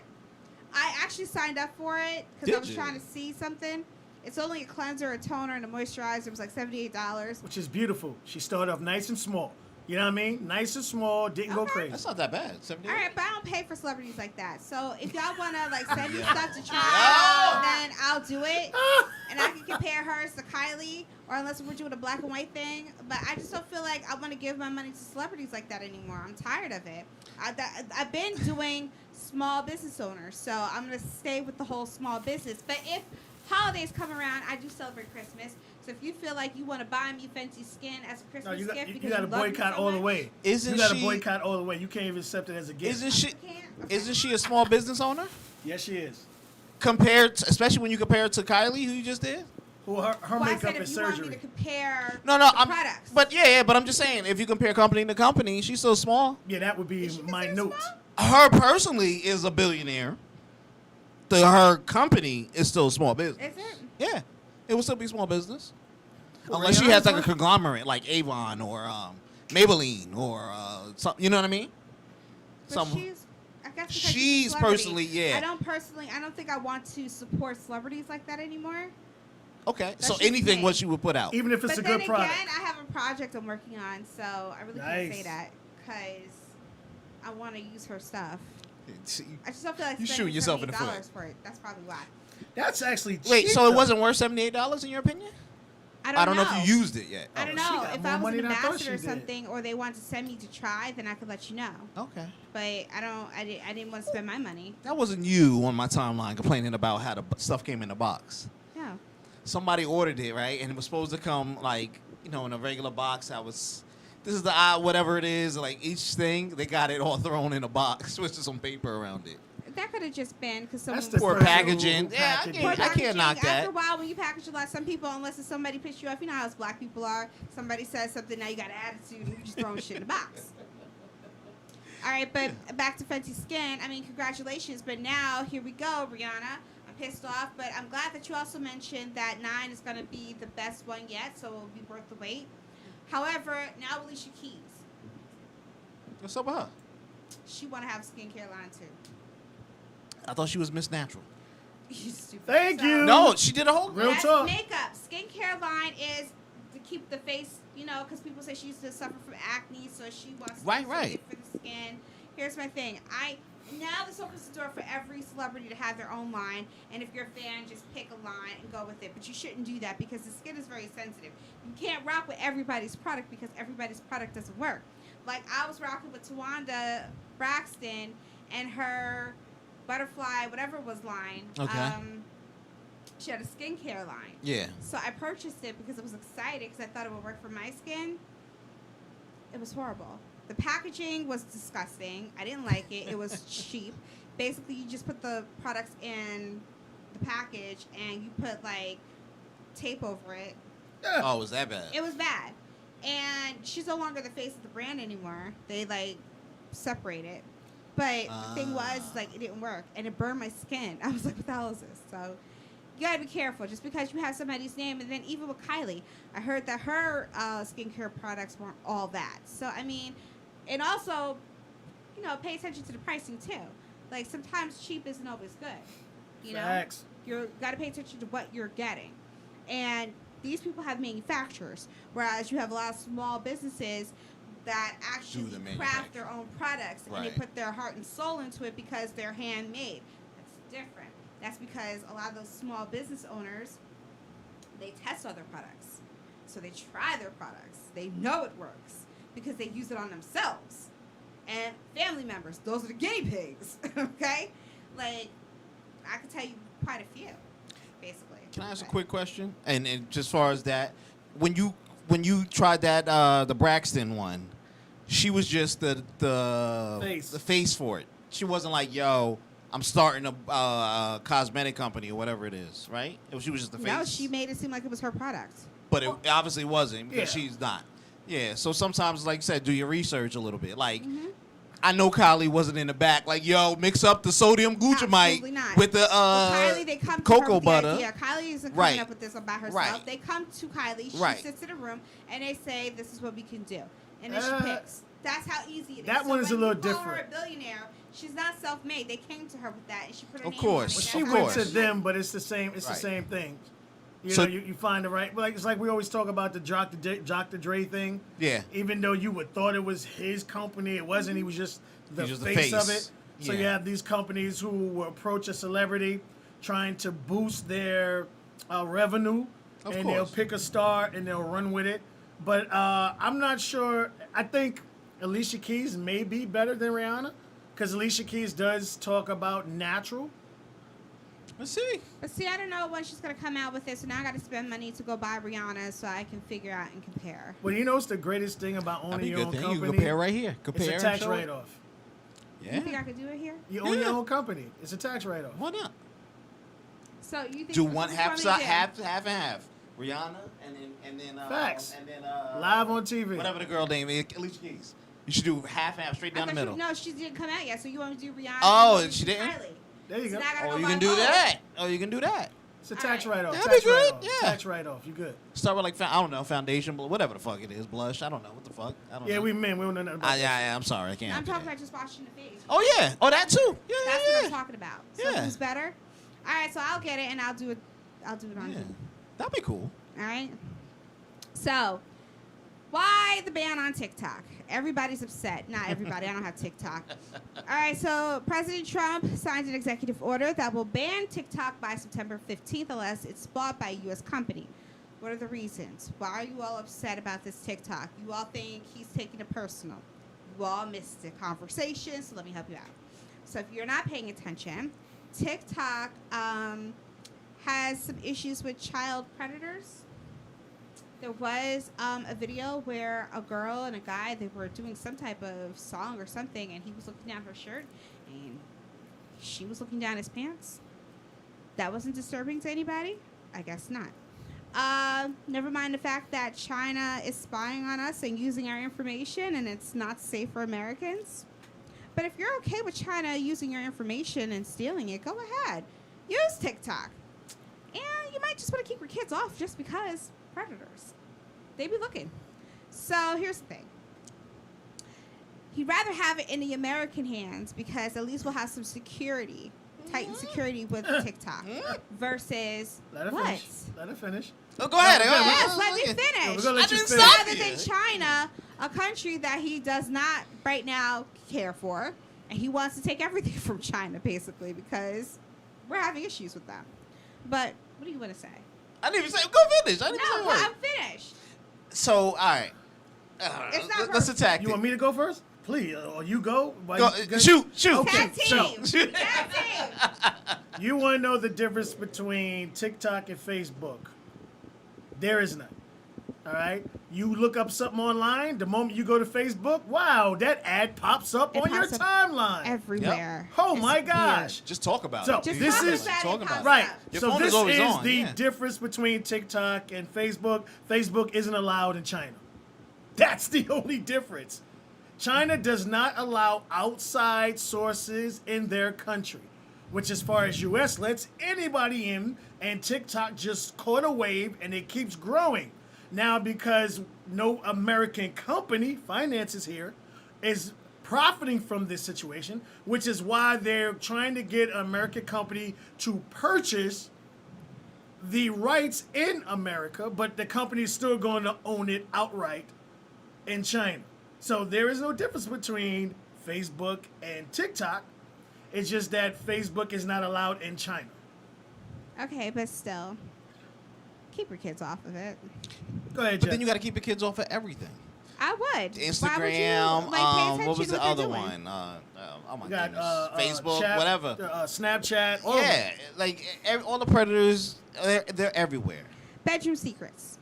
I actually signed up for it because I Did was you? trying to see something. It's only a cleanser, a toner, and a moisturizer. It was like $78. Which is beautiful. She started off nice and small. You know what I mean? Nice and small, didn't go Okay. crazy. That's not that bad. 78. All right, but I don't pay for celebrities like that. So if y'all wanna like send me Yeah. stuff to try, Yo. then I'll do it, and I can compare hers to Kylie, or unless we're doing a black and white thing. But I just don't feel like I want to give my money to celebrities like that anymore. I'm tired of it. I've been doing small business owners, so I'm gonna stay with the whole small business. But if holidays come around, I do celebrate Christmas. So if you feel like you want to buy me Fenty Skin as a No, Christmas you gift got because to you love me boycott so all the much, way. Isn't You got to she- boycott all the way. You can't even accept it as a gift. Isn't she? you can't? Okay. Isn't she a small business owner? Yes, she is. Compared, especially when you compare it to Kylie, who you just did. Who her Well, I makeup said is if you want me to surgery. compare No, the I'm. products. But yeah, but I'm just saying, if you compare company to company, she's so small. Yeah, that would be Is she considered minute. small? Her personally is a billionaire. Her company is still a small business. Is it? Yeah, it would still be small business. Well, Unless she Rihanna's has like a one? conglomerate like Avon or Maybelline or something. You know what I mean? But she's, I guess because she's a She's celebrity. personally, yeah. I don't think I want to support celebrities like that anymore. Okay, That's so just anything me. what you would put out. Even if it's But a then good product. again, I have a project I'm working on, so I really can't say Nice. that because I want to use her stuff. See- I just don't feel like You spending shoot yourself in the foot. $78 for it. That's probably why. That's actually cheap. Wait, so it though. wasn't worth $78 in your opinion? I don't know if you used it yet. I don't Oh, she know. got If more I was money an than I thought ambassador or she did. something, or they wanted to send me to try, then I could let you know. Okay. But I didn't want to spend my money. That wasn't you on my timeline complaining about how the stuff came in the box. No. Somebody ordered it, right? And it was supposed to come like, in a regular box. This is the whatever it is, like each thing, they got it all thrown in a box with some paper around it. That could have just been because someone That's was the Poor person packaging. who Yeah, packaged Poor it. I can't knock packaging. that. After a while, when you package a lot, some people, unless it's somebody pissed you off, you know how us black people are. Somebody says something, now you got an attitude, and you just throwing shit in a box. All right, but back to Fenty Skin. I mean, congratulations. But now, here we go, Rihanna. I'm pissed off, but I'm glad that you also mentioned that 9 is going to be the best one yet, so it'll be worth the wait. However, now Alicia Keys. What's up with her? She want to have a skincare line, too. I thought she was Miss Natural. You stupid. Thank So- you. No, she did a whole. Real That's talk. makeup. Skincare line is to keep the face, because people say she used to suffer from acne, so she wants to Right, do right. something for the skin. Here's my thing. Now this opens the door for every celebrity to have their own line, and if you're a fan, just pick a line and go with it. But you shouldn't do that because the skin is very sensitive. You can't rock with everybody's product because everybody's product doesn't work. Like I was rocking with Tawanda Braxton and her butterfly, whatever it was line. Okay. She had a skincare line. Yeah. So I purchased it because I was excited because I thought it would work for my skin. It was horrible. The packaging was disgusting. I didn't like it. It was cheap. Basically, you just put the products in the package and you put like tape over it. Oh, was that bad? It was bad. And she's no longer the face of the brand anymore. They like separate it. But the thing was, like, it didn't work. And it burned my skin. I was like, what the hell is this? So you gotta be careful. Just because you have somebody's name. And then even with Kylie, I heard that her skincare products weren't all that. So, I mean, and also, pay attention to the pricing too. Like, sometimes cheap isn't always good. Facts. You gotta pay attention to what you're getting. And these people have manufacturers, whereas you have a lot of small businesses that actually Do the craft their own products and they Right. put their heart and soul into it because they're handmade. That's different. That's because a lot of those small business owners, they test other products. So they try their products. They know it works because they use it on themselves. And family members, those are the guinea pigs, okay? Like, I could tell you quite a few, basically. Can I ask a But- quick question? And just as far as that, when you tried that the Braxton one, she was just the face for it. She wasn't like, yo, I'm starting a cosmetic company or whatever it is, right? She was just the face. No, she made it seem like it was her product. But it obviously wasn't because Yeah. she's not. Yeah. So sometimes, like you said, do your research a little bit. Like, Mm-hmm. I know Kylie wasn't in the back. Like, yo, mix up the sodium Absolutely glutamate not. with the Well, Kylie, they come to her cocoa with the butter. idea. Kylie isn't coming Right. up with this by herself. Right. They come to Kylie. She Right. sits in a room and they say, "This is what we can do," and then she Uh, picks. That's how easy it is. that one is when a little you call her different. a billionaire. She's not self-made. They came to her with that, and she put her Of name course. on it. She That's went how to it is. them, but it's the same. It's Right. the same thing. You know, you find the right. Like it's like we always talk about the Dr. Dre thing. Yeah. Even though you would thought it was his company, it wasn't. He was just the He's just face the of face. it. So Yeah. you have these companies who will approach a celebrity trying to boost their revenue, Of and they'll course. pick a star and they'll run with it. But I'm not sure. I think Alicia Keys may be better than Rihanna because Alicia Keys does talk about natural. Let's see. But see, I don't know when she's gonna come out with this, so now I got to spend money to go buy Rihanna so I can figure out and compare. Well, you know what's the greatest thing about That'd owning be a your good own thing. You company? can compare right here. It's Compare a and tax show it. write-off. You think Yeah. I could do it here? You own Yeah. your own company. It's a tax write-off. Why not? So you think Do this one is half, what side, we do? half and half. Rihanna and then Facts. and then Live on TV. whatever the girl name is, Alicia Keys. You should do half straight I down the thought middle. No, she didn't come out yet. So you want me to do Rihanna? Oh, and she do didn't? Kylie. There you So go. now I gotta Oh, go you buy can do both. that. Oh, you can do that. It's a tax Alright. write-off. That'd Tax be good, write-off. yeah. Tax write-off. You good? Start with like I don't know, foundation, whatever the fuck it is, blush. I don't know what the fuck. I don't Yeah, know. we men. We don't know nothing about that. Yeah, I'm sorry, I can't. I'm do talking that. about just washing the face. Oh yeah. Oh that too. Yeah, That's yeah, what I'm yeah. talking about. So Yeah. who's better? All right, so I'll get it and I'll do it. I'll do it on Yeah. Zoom. That'd be cool. All right. So, why the ban on TikTok? Everybody's upset. Not everybody. I don't have TikTok. All right. So, President Trump signed an executive order that will ban TikTok by September 15th unless it's bought by a U.S. company. What are the reasons? Why are you all upset about this TikTok? You all think he's taking it personal. You all missed the conversation, so let me help you out. So, if you're not paying attention, TikTok has some issues with child predators. There was a video where a girl and a guy, they were doing some type of song or something, and he was looking down her shirt, and she was looking down his pants. That wasn't disturbing to anybody? I guess not. Never mind the fact that China is spying on us and using our information, and it's not safe for Americans. But if you're okay with China using your information and stealing it, go ahead. Use TikTok. And you might just want to keep your kids off just because predators. They be looking. So here's the thing. He'd rather have it in the American hands because at least we'll have some security, tightened security with TikTok versus Let her what? finish. Let her finish. Oh, go ahead. Yeah, go ahead. Yes, let me Yeah, finish. we're gonna let I you didn't finish. stop Rather you. than China, a country that he does not right now care for, and he wants to take everything from China basically because we're having issues with them. But what do you want to say? I didn't even say go finish. I didn't even say No, a well, word. I'm finished. So, all right. It's not Let's perfect. attack You it. want me to go first? Please. Or you go. Why Go, you- shoot. Okay. Tag so- team. Tag team. You want to know the difference between TikTok and Facebook? There is none. All right. You look up something online. The moment you go to Facebook, wow, that ad pops up It on your pops up timeline. Everywhere. Oh It's my weird. gosh. Just talk about So, it. Just this talk is- about it, talk it about pops it. Right. up. Your So phone this is always is on, the yeah. difference between TikTok and Facebook. Facebook isn't allowed in China. That's the only difference. China does not allow outside sources in their country, which as far as US lets anybody in, and TikTok just caught a wave and it keeps growing. Now because no American company, finances here, is profiting from this situation, which is why they're trying to get an American company to purchase the rights in America, but the company is still going to own it outright in China. So there is no difference between Facebook and TikTok. It's just that Facebook is not allowed in China. Okay, but still, keep your kids off of it. Go ahead, But Jeff. then you got to keep your kids off of everything. I would. Why would Instagram. you, like, pay attention What was to the they're other doing? one? Oh my You got goodness. Facebook, chat, whatever. Snapchat. All of Yeah, it. like all the predators, they're everywhere. Bedroom secrets.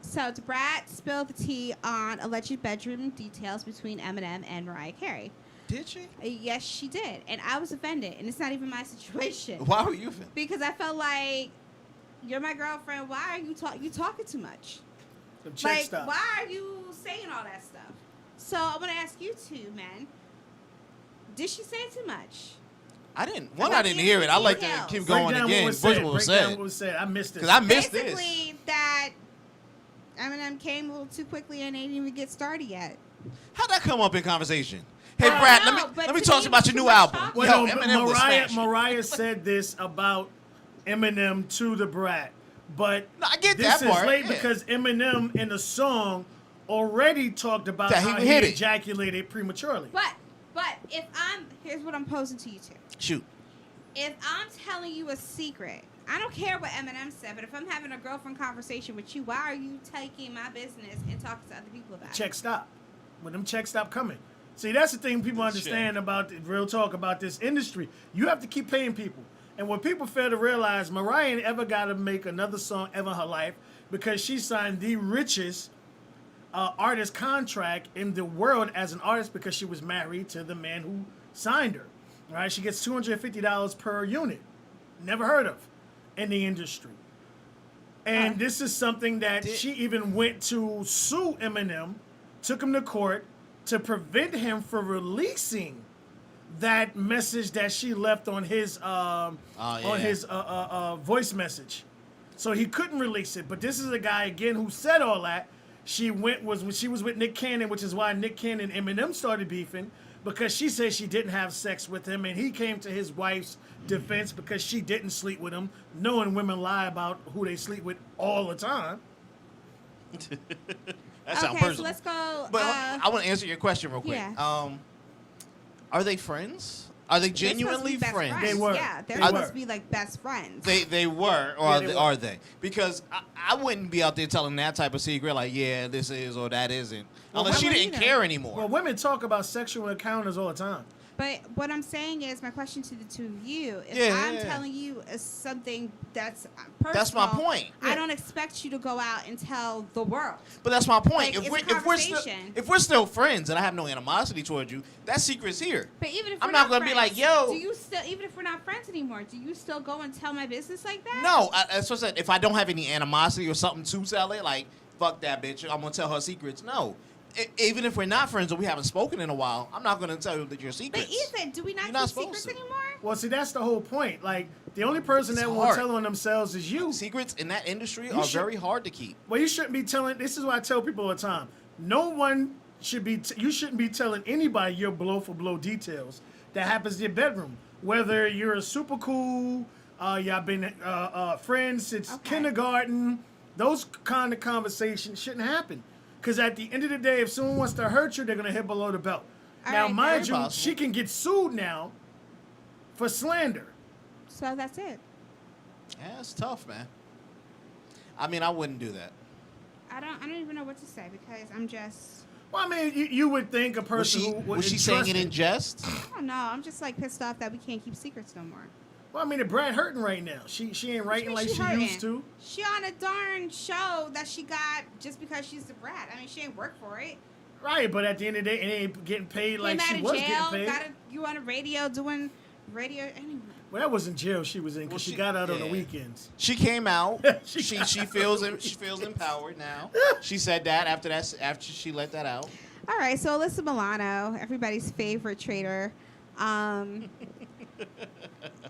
So, Brat spilled the tea on alleged bedroom details between Eminem and Mariah Carey. Did she? Yes, she did. And I was offended. And it's not even my situation. Why were you offended? Because I felt like, you're my girlfriend. Why are you talking too much? Some check Like, stuff. why are you saying all that stuff? So, I want to ask you two, men. Did she say too much? I didn't. Well, I didn't hear it. I like to details. keep Break going down again. what was Push said. what was Break down said. what was said. I missed this. Because I missed this. Basically, that Eminem came a little too quickly and they didn't even get started yet. How'd that come up in conversation? Hey, I Brad, don't know, let but me to talk me, to you about it your was new too much album. talking. Well, Yo, no, Eminem was smashing. Mariah said this about Eminem to the Brat. But No, I get this that is part, late yeah. because Eminem in the song already talked about That he how he hit it. ejaculated prematurely. But if here's what I'm posing to you two. Shoot. If I'm telling you a secret, I don't care what Eminem said, but if I'm having a girlfriend conversation with you, why are you taking my business and talking to other people about it? Checks stop. When them checks stop coming. See, that's the thing people understand about real talk about this industry. You have to keep paying people. And what people fail to realize, Mariah ain't ever got to make another song ever in her life because she signed the richest artist contract in the world as an artist because she was married to the man who signed her. Right? She gets $250 per unit. Never heard of in the industry. And this is something that she even went to sue Eminem, took him to court to prevent him from releasing that message that she left on his voice message. So he couldn't release it. But this is a guy again who said all that. She was with Nick Cannon, which is why Nick Cannon and Eminem started beefing, because she said she didn't have sex with him, and he came to his wife's defense because she didn't sleep with him, knowing women lie about who they sleep with all the time. That sounds Okay, personal. so let's go. But I want to answer your question real quick. Yeah. Are they friends? Are they They're supposed to be genuinely best friends? They were. Yeah, they're They supposed were. to be like best friends. They were, or Yeah, they were. are they? Because I wouldn't be out there telling that type of secret, like, yeah, this is or that isn't, unless she why didn't either? care anymore. Well, women talk about sexual encounters all the time. But what I'm saying is, my question to the two of you: if Yeah, I'm yeah. telling you something that's personal, That's my point. I don't expect you to go out and tell the world. But that's my point. Like, it's a conversation. If we're still friends and I have no animosity towards you, that secret's here. But even if I'm we're not not gonna be friends, like, yo. do you still? Even if we're not friends anymore, do you still go and tell my business like that? No, that's what I said. If I don't have any animosity or something to tell it, like, fuck that bitch, I'm gonna tell her secrets. No. Even if we're not friends or we haven't spoken in a while, I'm not gonna tell you that your But secrets. Ethan, do we not You're not keep supposed secrets to. anymore? Well, see, that's the whole point. Like, the only person It's that will hard. tell on themselves is you. Secrets in that industry You are should- very hard to keep. Well, you shouldn't be telling. This is what I tell people all the time. No one should be. You shouldn't be telling anybody your blow for blow details that happens in your bedroom. Whether you're a super cool, y'all been friends since Okay. kindergarten. Those kind of conversations shouldn't happen. Because at the end of the day, if someone wants to hurt you, they're gonna hit below the belt. All Now, right, mind very you, possible. she can get sued now for slander. So that's it. Yeah, it's tough, man. I mean, I wouldn't do that. I don't even know what to say because I'm just. Well, I mean, you would think a person who would Was she saying it in entrust jest? I don't know. I'm just like pissed off that we can't keep secrets no more. Well, I mean, Brad hurting right now. She ain't writing like she hurting? used to. She on a darn show that she got just because she's the brat. I mean, she ain't work for it. Right, but at the end of the day, it ain't getting paid like Came she out was of jail. getting paid. You on the radio doing radio anyway. Well, that wasn't jail she was in because Well, she she- got out on the yeah. weekends. She came out. She she got she out feels on the she feels empowered now. She said that after she let that out. All right, so Alyssa Milano, everybody's favorite trader.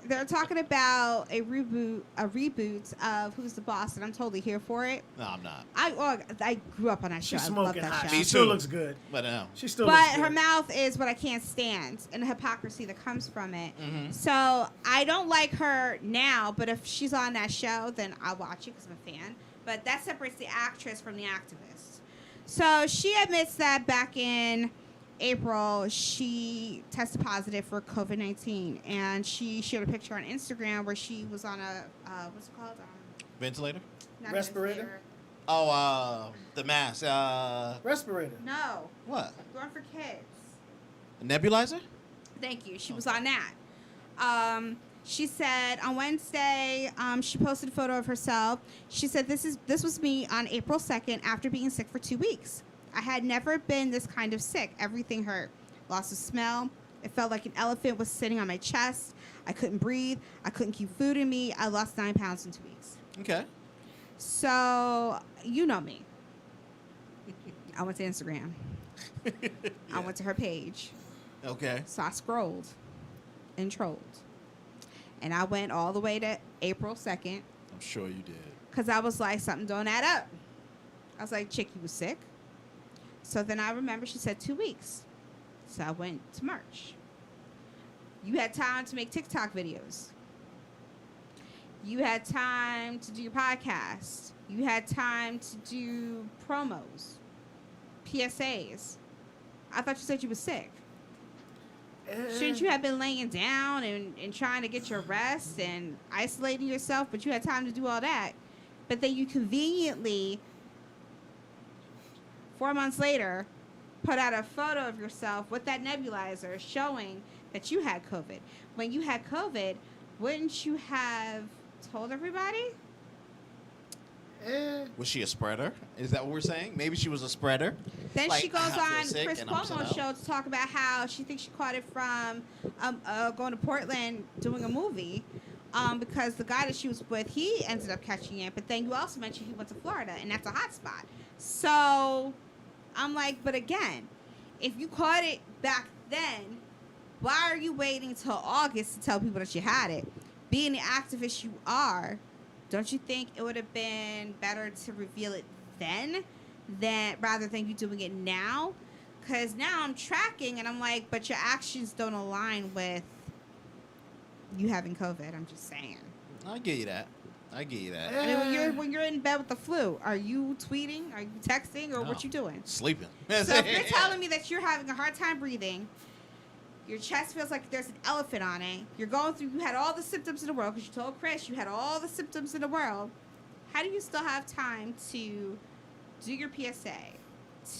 They're talking about a reboot of Who's the Boss, and I'm totally here for it. No, I'm not. I grew up on that show. She's I love smoking that hot. show. She Me still too. looks good. But no. She still But looks good. her mouth is what I can't stand, and the hypocrisy that comes from it. Mhm. So I don't like her now, but if she's on that show, then I'll watch it because I'm a fan. But that separates the actress from the activist. So she admits that back in April, she tested positive for COVID-19, and she shared a picture on Instagram where she was on a what's it called? Ventilator? Not a Respirator? ventilator. Oh, the mask. Respirator. No, What? the one for kids. A nebulizer? Thank you. She was on that. She said on Wednesday, she posted a photo of herself. She said, this was me on April 2nd after being sick for 2 weeks. I had never been this kind of sick. Everything hurt. Lost of smell. It felt like an elephant was sitting on my chest. I couldn't breathe. I couldn't keep food in me. I lost 9 pounds in 2 weeks. Okay. So, you know me. I went to Instagram. I went to her page. Okay. So I scrolled and trolled. And I went all the way to April 2nd I'm sure you did. because I was like, something don't add up. I was like, chick, you was sick. So then I remember she said 2 weeks. So I went to March. You had time to make TikTok videos. You had time to do your podcast. You had time to do promos, PSAs. I thought you said you were sick. Shouldn't you have been laying down and trying to get your rest and isolating yourself? But you had time to do all that. But then you conveniently, 4 months later, put out a photo of yourself with that nebulizer showing that you had COVID. When you had COVID, wouldn't you have told everybody? Was she a spreader? Is that what we're saying? Maybe she was a spreader. Then Like, she goes I feel on sick Chris and I'm sent Cuomo's out. show to talk about how she thinks she caught it from going to Portland doing a movie because the guy that she was with, he ended up catching it. But then you also mentioned he went to Florida, and that's a hot spot. So I'm like, but again, if you caught it back then, why are you waiting till August to tell people that you had it? Being the activist you are, don't you think it would have been better to reveal it then rather than you doing it now? Because now I'm tracking and I'm like, but your actions don't align with you having COVID. I'm just saying. I get you that. I get you that. I mean, when you're in bed with the flu, are you tweeting? Are you texting? Or what you doing? Sleeping. So if you're telling me that you're having a hard time breathing, your chest feels like there's an elephant on it, you're going through, you had all the symptoms in the world, because you told Chris you had all the symptoms in the world, how do you still have time to do your PSA,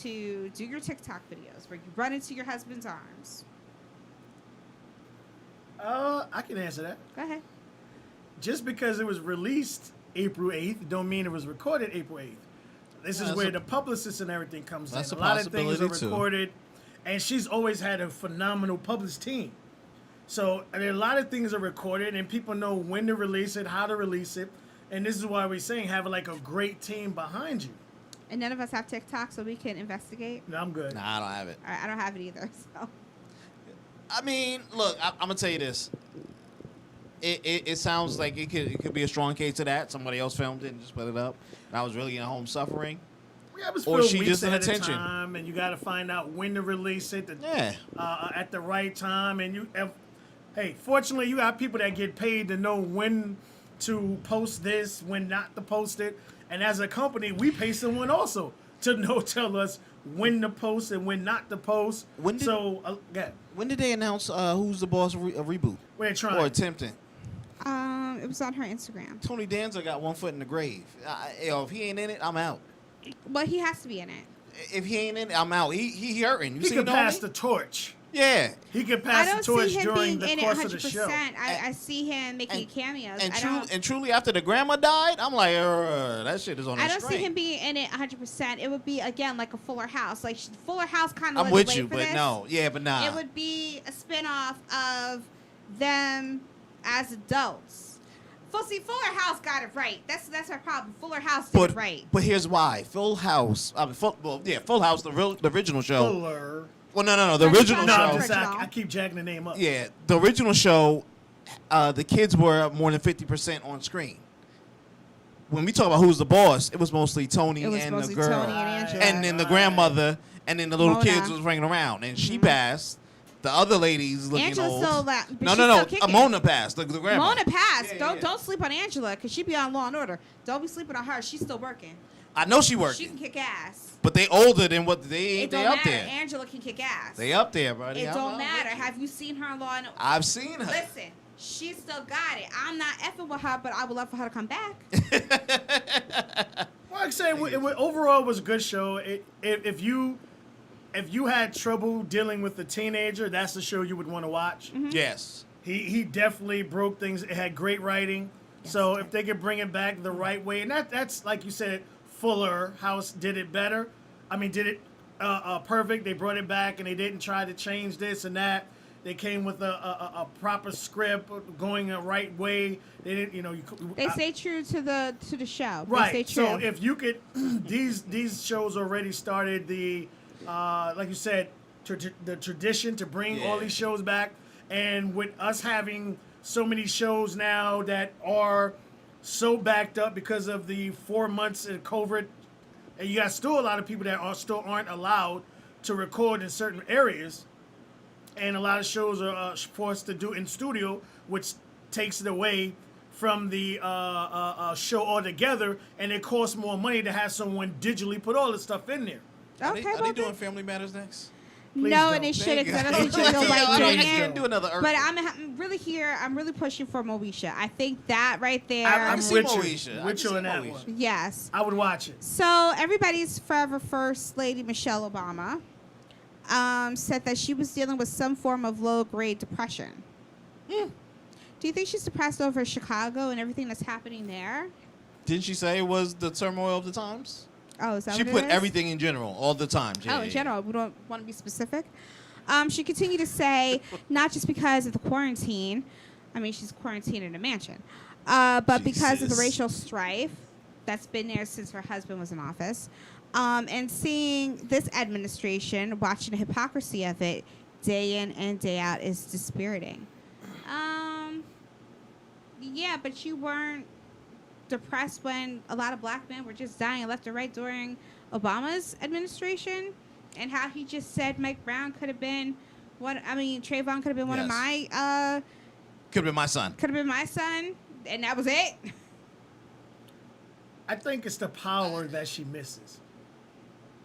to do your TikTok videos where you run into your husband's arms? I can answer that. Go ahead. Just because it was released April 8th don't mean it was recorded April 8th. This is that's where a- the publicist and everything comes in. that's A a lot of things are possibility, too. recorded, and she's always had a phenomenal publicist team. So a lot of things are recorded, and people know when to release it, how to release it, and this is why we're saying have like a great team behind you. And none of us have TikTok, so we can investigate. No, I'm good. Nah, I don't have it. All right, I don't have it either, so. I mean, look, I'm gonna tell you this. It sounds like it could be a strong case of that. Somebody else filmed it and just put it up, and I was really at home suffering. Yeah, it was Or for she weeks just an at a attention. time, and you got to find out when to release it. Yeah. At the right time, and hey, fortunately, you got people that get paid to know when to post this, when not to post it, and as a company, we pay someone also to tell us when to post and when not to post. When did- yeah, When did they announce Who's the Boss reboot we're trying. or attempting? It was on her Instagram. Tony Danza got one foot in the grave. If he ain't in it, I'm out. Well, he has to be in it. If he ain't in it, I'm out. He hurting. You he see could him pass on the me? torch. Yeah. He could I pass don't the torch see him during being the in it course 100%. of the show. I see him making cameos. And truly, after the grandma died, I'm like, that shit is on. I a don't see string. him being in it 100%. It would be again like a Fuller House. Like Fuller House kind of. I'm with you, but no, yeah, but nah. It would be a spinoff of them as adults. Fuller House got it right. That's our problem. Fuller House did it right. But here's why. Full House. Full House, the original show. Fuller. Well, no, the Right, original no, No, show. I'm just, Original. I keep jacking the name up. Yeah, the original show, the kids were more than 50% on screen. When we talk about Who's the Boss, it was mostly Tony It was and the mostly girl, Tony and Angela. and then the grandmother, and then the little Mona. kids was ringing around, and she passed. The other ladies looking Angela's old. still but no, she's no, still no. kicking. Mona passed. The grandma. Mona passed. Yeah, don't yeah. don't sleep on Angela because she be on Law and Order. Don't be sleeping on her. She's still working. I know she She working, can kick ass. but they older than what they It they don't up matter. there. Angela can kick ass. They up there, buddy. It I'm don't with matter. you. Have you seen her on Law and Order? I've seen her. Listen, she still got it. I'm not effing with her, but I would love for her to come back. Well, like I say, overall it was a good show. If you had trouble dealing with a teenager, that's the show you would want to watch. Yes. He definitely broke things. It had great writing. So if they could bring it back the right way, and that's like you said, Fuller House did it better. I mean, did it perfect. They brought it back, and they didn't try to change this and that. They came with a proper script, going the right way. They didn't, They stay true to the show. right. They stay true. So if you could, these shows already started the, like you said, the tradition to bring all Yeah. these shows back, and with us having so many shows now that are so backed up because of the 4 months of COVID, and you got still a lot of people that aren't allowed to record in certain areas, and a lot of shows are forced to do in studio, which takes it away from the show altogether, and it costs more money to have someone digitally put all this stuff in there. Okay, Are well, they doing then- Family Matters next? Please no, don't. and they should Thank because I you. don't think Jaleel I White don't- doing I it. can't do another Urkel. But I'm really here. I'm really pushing for Moesha. I think that right there. I'm see with you. Moesha. I With can you on see that Moesha. one. Yes. I would watch it. So everybody's forever first lady Michelle Obama said that she was dealing with some form of low grade depression. Hmm. Do you think she's depressed over Chicago and everything that's happening there? Didn't she say it was the turmoil of the times? Oh, is that She what put it is? everything in general, all the time. Oh, in general, we don't want to be specific. She continued to say, not just because of the quarantine. I mean, she's quarantined in a mansion, but because of the Jesus. racial strife that's been there since her husband was in office, and seeing this administration, watching the hypocrisy of it day in and day out is dispiriting. Yeah, but you weren't depressed when a lot of black men were just dying left and right during Obama's administration, and how he just said Mike Brown could have been Trayvon could have been one of Yes. my Could have been my son. could have been my son, and that was it. I think it's the power that she misses.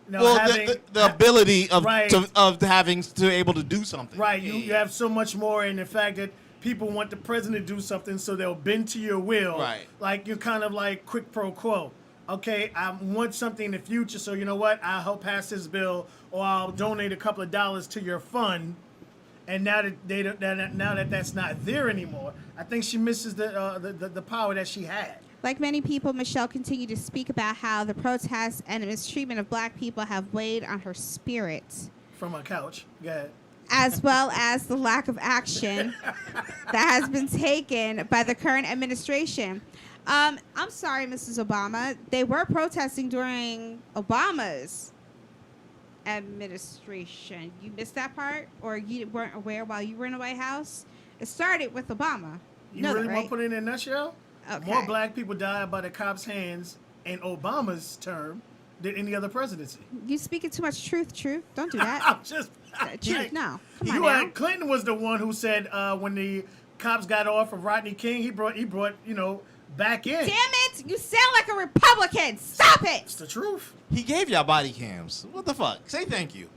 You know, Well, having- the ability of Right. of having to able to do something. Right, you have so much more in the fact that people want the president to do something, so they'll bend to your will. Right. Like you're kind of like quick pro quo. Okay, I want something in the future, so you know what? I'll help pass this bill, or I'll donate a couple of dollars to your fund. And now that now that that's not there anymore, I think she misses the power that she had. Like many people, Michelle continued to speak about how the protests and the mistreatment of black people have weighed on her spirit, From her couch. Go ahead. as well as the lack of action that has been taken by the current administration. I'm sorry, Mrs. Obama. They were protesting during Obama's administration. You missed that part? Or you weren't aware while you were in the White House? It started with Obama. You know really that, want right? to put it in a nutshell? Okay. More black people died by the cops' hands in Obama's term than any other presidency. You speaking too much truth, Truth. Don't do that. I'm just Truth, no. Come You on now. Clinton was the one who said when the cops got off of Rodney King, he brought back in. Damn it! You sound like a Republican. Stop it! It's the truth. He gave y'all body cams. What the fuck? Say thank you.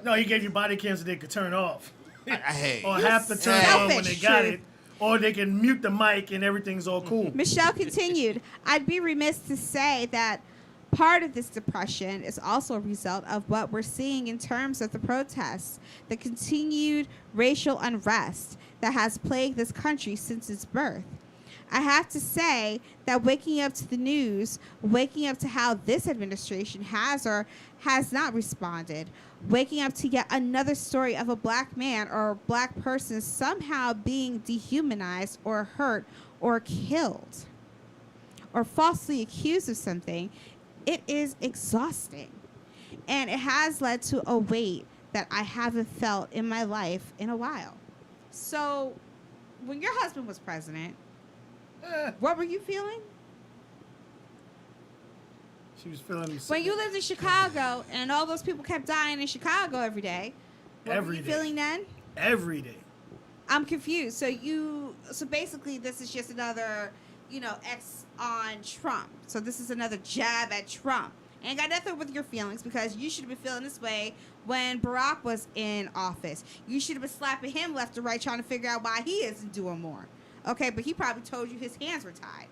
No, he gave you body cams that they could turn off, I hate. or You have to turn on when they selfish got truth. it, or they can mute the mic and everything's all cool. Michelle continued, I'd be remiss to say that part of this depression is also a result of what we're seeing in terms of the protests, the continued racial unrest that has plagued this country since its birth. I have to say that waking up to the news, waking up to how this administration has or has not responded, waking up to yet another story of a black man or a black person somehow being dehumanized or hurt or killed or falsely accused of something, it is exhausting. And it has led to a weight that I haven't felt in my life in a while. So, when your husband was president, what were you feeling? She was feeling him When you lived in Chicago and all those people kept dying in Chicago every day, what were Every you day. feeling then? every day. I'm confused. So basically this is just another, X on Trump. So this is another jab at Trump. Ain't got nothing with your feelings because you should have been feeling this way when Barack was in office. You should have been slapping him left and right trying to figure out why he isn't doing more. Okay, but he probably told you his hands were tied.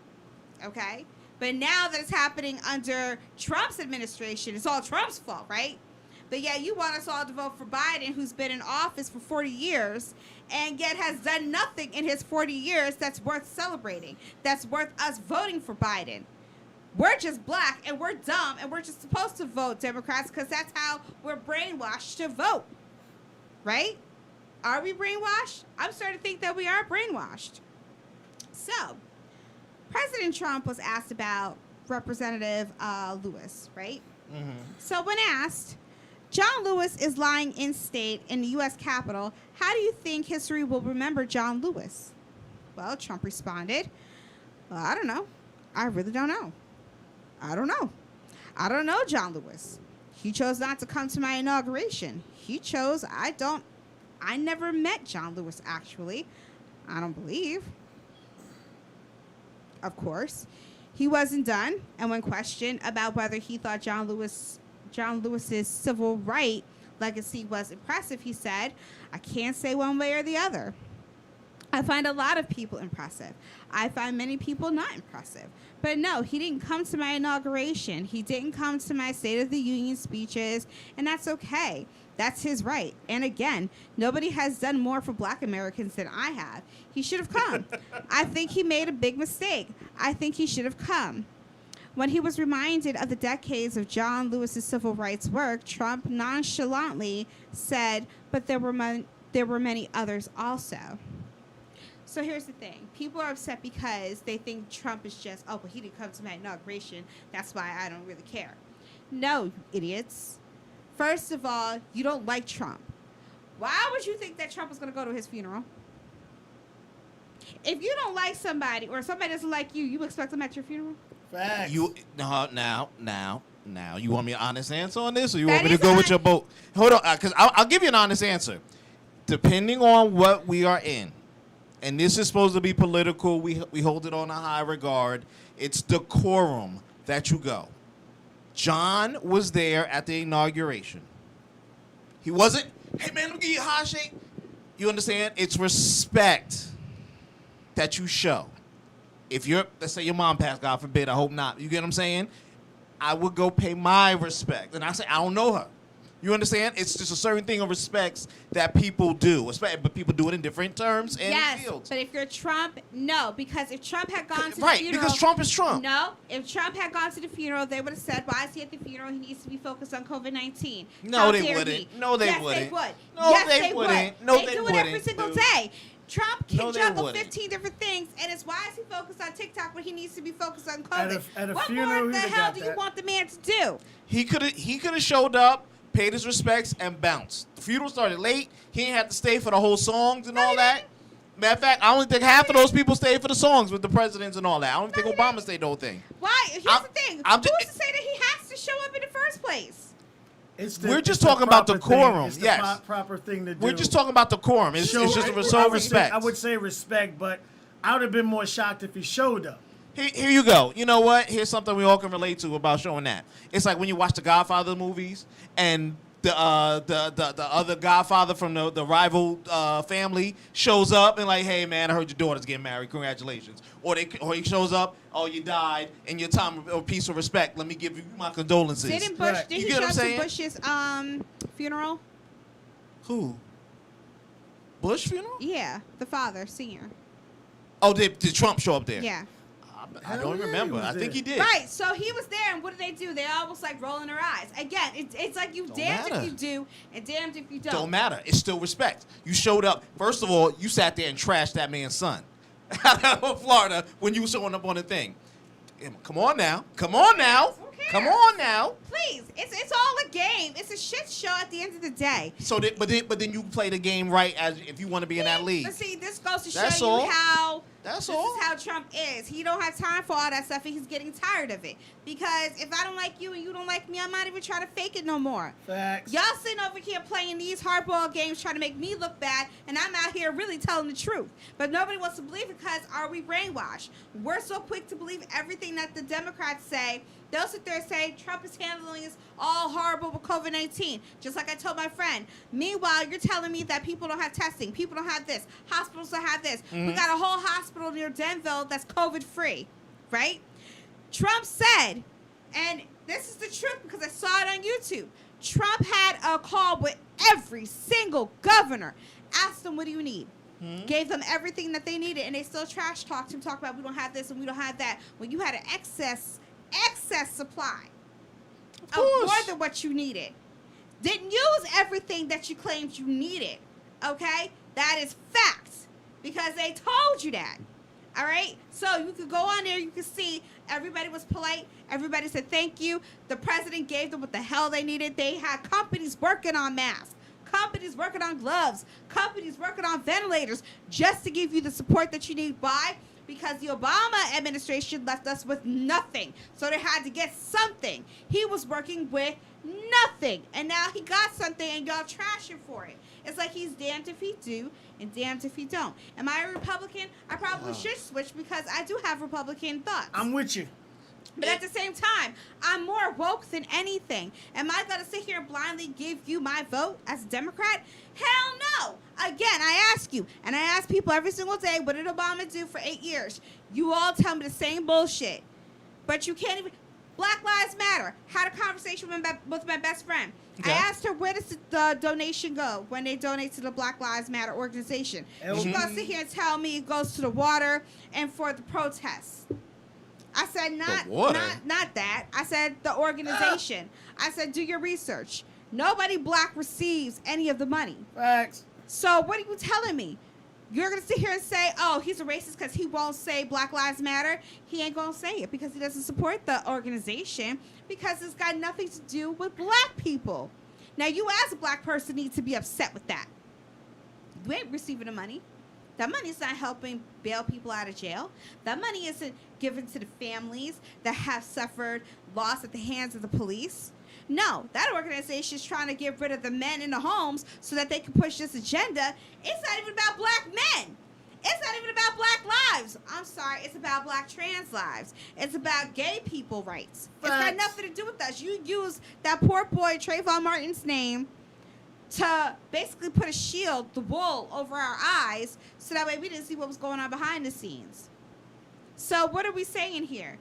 Okay? But now that it's happening under Trump's administration, it's all Trump's fault, right? But yeah, you want us all to vote for Biden, who's been in office for 40 years, and yet has done nothing in his 40 years that's worth celebrating, that's worth us voting for Biden. We're just black, and we're dumb, and we're just supposed to vote Democrats because that's how we're brainwashed to vote. Right? Are we brainwashed? I'm starting to think that we are brainwashed. So, President Trump was asked about Representative Lewis, right? Mm-hmm. So when asked, John Lewis is lying in state in the U.S. Capitol. How do you think history will remember John Lewis? Well, Trump responded, well, I don't know. I really don't know. I don't know. I don't know John Lewis. He chose not to come to my inauguration. He chose, I never met John Lewis, actually. I don't believe. of course. He wasn't done, and when questioned about whether he thought John Lewis's civil right legacy was impressive, he said, "I can't say one way or the other. I find a lot of people impressive. I find many people not impressive. But no, he didn't come to my inauguration. He didn't come to my State of the Union speeches, and that's okay. That's his right. And again, nobody has done more for Black Americans than I have. He should have come. I think he made a big mistake. I think he should have come." When he was reminded of the decades of John Lewis's civil rights work, Trump nonchalantly said, "But there were many others also." So here's the thing. People are upset because they think Trump is just, "Oh, but he didn't come to my inauguration. That's why I don't really care." No, you idiots. First of all, you don't like Trump. Why would you think that Trump was going to go to his funeral? If you don't like somebody or somebody doesn't like you, you expect them at your funeral? Facts. You now. You want me an honest answer on this, or you That want me to is go with hon- your boat? Hold on, because I'll give you an honest answer. Depending on what we are in, and this is supposed to be political, we hold it on a high regard. It's decorum that you go. John was there at the inauguration. He wasn't, "Hey man, let me give you a high shake." You understand? It's respect that you show. If let's say your mom passed, God forbid, I hope not. You get what I'm saying? I would go pay my respect. And I say, I don't know her. You understand? It's just a certain thing of respects that people do. But people do it in different terms and Yes, fields. but if you're Trump, no. Because if Trump had gone to the Right, funeral... because Trump is Trump. No, if Trump had gone to the funeral, they would have said, "Why is he at the funeral? He needs to be focused on COVID-19. No, How they dare wouldn't. he?" No, they yes, wouldn't. They would. No, yes, they would. wouldn't. No, they do it every wouldn't, single dude. day. Trump can No, they juggle wouldn't. 15 different things, and it's why is he focused on TikTok when he needs to be focused on At COVID? a What funeral, more he'd the have hell got do you that. want the man to do? He could have showed up, paid his respects, and bounced. The funeral started late. He didn't have to stay for the whole songs and No, all he that. didn't. Matter of fact, I only think half of those people stayed for the songs with the presidents and all that. I don't No, think he Obama didn't. stayed the whole thing. Why? Here's I'm- the thing. I'm Who's just- to say that he has to show up in the first place? We're just talking about proper decorum, thing. It's the yes. proper thing to do. We're just talking about decorum. It's just I a would say- respect. I would say respect, but I would have been more shocked if he showed up. Here you go. You know what? Here's something we all can relate to about showing that. It's like when you watch the Godfather movies and the other Godfather from the rival family shows up and like, "Hey man, I heard your daughter's getting married. Congratulations." Or he shows up, "Oh, you died in your time of peace or respect. Let me give you my condolences." Didn't Bush? Right. Did You he get show what up I'm to saying? Bush's funeral? Who? Bush funeral? Yeah, the father, senior. Oh, did Trump show up there? Yeah. I Hell don't yeah, remember. he was I think there. he did. Right, so he was there, and what do? They almost like rolling their eyes. Again, it's like you Don't damned matter. if you do, and damned if you don't. Don't matter. It's still respect. You showed up. First of all, you sat there and trashed that man's son out of Florida when you were showing up on the thing. Come on now. Come on now. Who cares? Come on now. Please, it's all a game. It's a shit show at the end of the day. So, but then you play the game right as if you want to be in that league. But see, this goes to That's show you all. how That's this all. is how Trump is. He don't have time for all that stuff, and he's getting tired of it. Because if I don't like you and you don't like me, I'm not even trying to fake it no more. Facts. Y'all sitting over here playing these hardball games trying to make me look bad, and I'm out here really telling the truth. But nobody wants to believe it because are we brainwashed? We're so quick to believe everything that the Democrats say. They'll sit there and say Trump is handling this all horrible with COVID-19. Just like I told my friend. Meanwhile, you're telling me that people don't have testing. People don't have this. Hospitals don't have this. We got a whole hospital near Denville that's COVID-free, right? Trump said, and this is the truth because I saw it on YouTube, Trump had a call with every single governor, asked them, "What do you need?" Gave them everything that they needed, and they still trash talked him, talk about we don't have this and we don't have that. When you had an excess supply of course. more than what you needed. Didn't use everything that you claimed you needed. Okay? That is facts. Because they told you that. All right? So you could go on there, you could see everybody was polite. Everybody said thank you. The president gave them what the hell they needed. They had companies working on masks. Companies working on gloves, companies working on ventilators, just to give you the support that you need. Why? Because the Obama administration left us with nothing. So they had to get something. He was working with nothing. And now he got something and y'all trash him for it. It's like he's damned if he do and damned if he don't. Am I a Republican? I probably should switch because I do have Republican thoughts. I'm with you. But at the same time, I'm more woke than anything. Am I going to sit here and blindly give you my vote as a Democrat? Hell no. Again, I ask you, and I ask people every single day, what did Obama do for 8 years? You all tell me the same bullshit. But you can't even... Black Lives Matter. Had a conversation with my best friend. Okay. I asked her, where does the donation go when they donate to the Black Lives Matter organization? Mhm. She goes to sit here and tell me it goes to the water and for the protests. I said, water? not that. I said the organization. I said, do your research. Nobody black receives any of the money. Facts. So what are you telling me? You're going to sit here and say, oh, he's a racist because he won't say Black Lives Matter. He ain't going to say it because he doesn't support the organization because it's got nothing to do with black people. Now, you as a black person need to be upset with that. You ain't receiving the money. That money is not helping bail people out of jail. That money isn't given to the families that have suffered loss at the hands of the police. No, that organization is trying to get rid of the men in the homes so that they can push this agenda. It's not even about black men. It's not even about black lives. I'm sorry, it's about black trans lives. It's about gay people rights. It's got Facts. nothing to do with us. You use that poor boy Trayvon Martin's name to basically put a shield, the wool, over our eyes so that way we didn't see what was going on behind the scenes. So what are we saying here?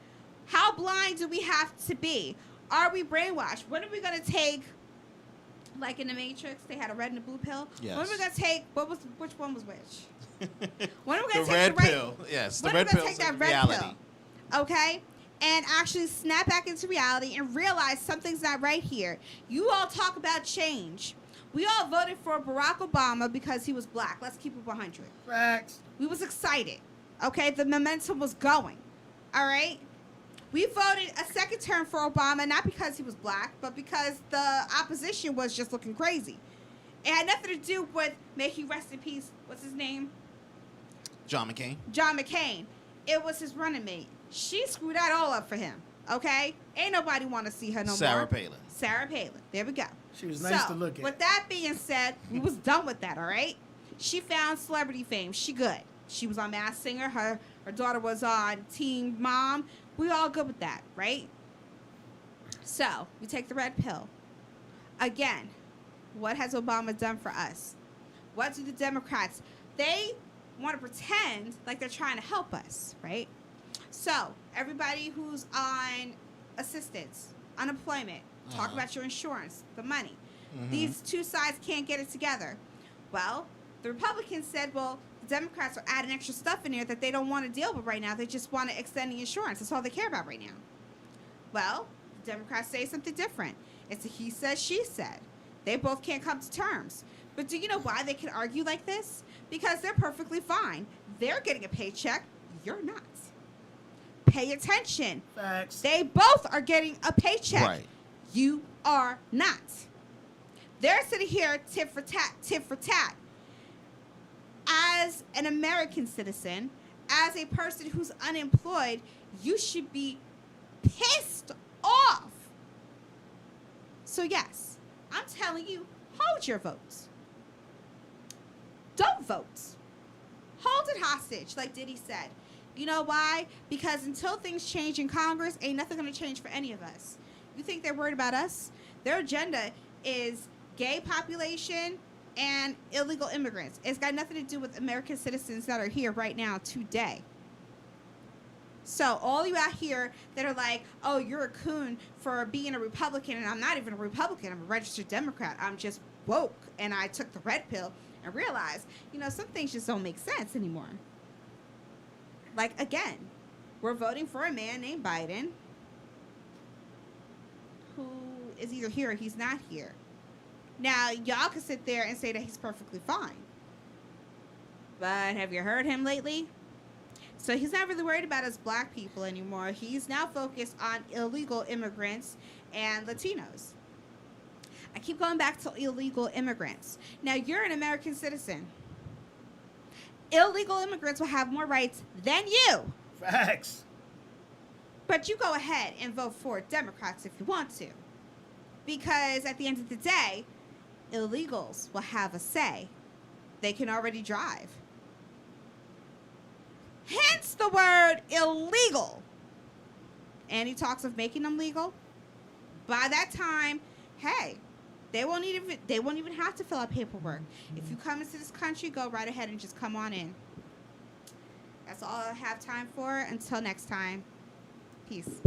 How blind do we have to be? Are we brainwashed? When are we going to take, like in the Matrix, they had a red and a blue pill? Yes. When are we going to take, which one was which? When are we The going to take red the right pill. Yes, the when are red we gonna pill take is that red reality. pill? Okay? And actually snap back into reality and realize something's not right here. You all talk about change. We all voted for Barack Obama because he was black. Let's keep it 100. Facts. We was excited. Okay? The momentum was going. All right? We voted a second term for Obama, not because he was black, but because the opposition was just looking crazy. It had nothing to do with, may he rest in peace, what's his name? John McCain. John McCain. It was his running mate. She screwed that all up for him. Okay? Ain't nobody want to see her no Sarah more. Palin. Sarah Palin. There we go. She was nice So, to look at. with that being said, we was done with that, all right? She found celebrity fame. She good. She was on Masked Singer. Her daughter was on Teen Mom. We all good with that, right? So, we take the red pill. Again, what has Obama done for us? What do the Democrats? They want to pretend like they're trying to help us, right? So, everybody who's on assistance, unemployment, talk Uh-huh. about your insurance, the money. Mhm. These two sides can't get it together. Well, the Republicans said, well, the Democrats are adding extra stuff in there that they don't want to deal with right now. They just want to extend the insurance. That's all they care about right now. Well, the Democrats say something different. It's a he said, she said. They both can't come to terms. But do you know why they can argue like this? Because they're perfectly fine. They're getting a paycheck. You're not. Pay attention. Facts. They both are getting a paycheck. Right. You are not. They're sitting here tit for tat, tit for tat. As an American citizen, as a person who's unemployed, you should be pissed off. So yes, I'm telling you, hold your votes. Don't vote. Hold it hostage, like Diddy said. You know why? Because until things change in Congress, ain't nothing going to change for any of us. You think they're worried about us? Their agenda is gay population and illegal immigrants. It's got nothing to do with American citizens that are here right now today. So all you out here that are like, oh, you're a coon for being a Republican, and I'm not even a Republican. I'm a registered Democrat. I'm just woke, and I took the red pill and realized, some things just don't make sense anymore. Like, again, we're voting for a man named Biden who is either here or he's not here. Now, y'all can sit there and say that he's perfectly fine. But have you heard him lately? So he's not really worried about us black people anymore. He's now focused on illegal immigrants and Latinos. I keep going back to illegal immigrants. Now, you're an American citizen. Illegal immigrants will have more rights than you. Facts. But you go ahead and vote for Democrats if you want to. Because at the end of the day, illegals will have a say. They can already drive. Hence the word illegal. And he talks of making them legal. By that time, hey, they won't even have to fill out paperwork. If you come into this country, go right ahead and just come on in. That's all I have time for. Until next time. Peace.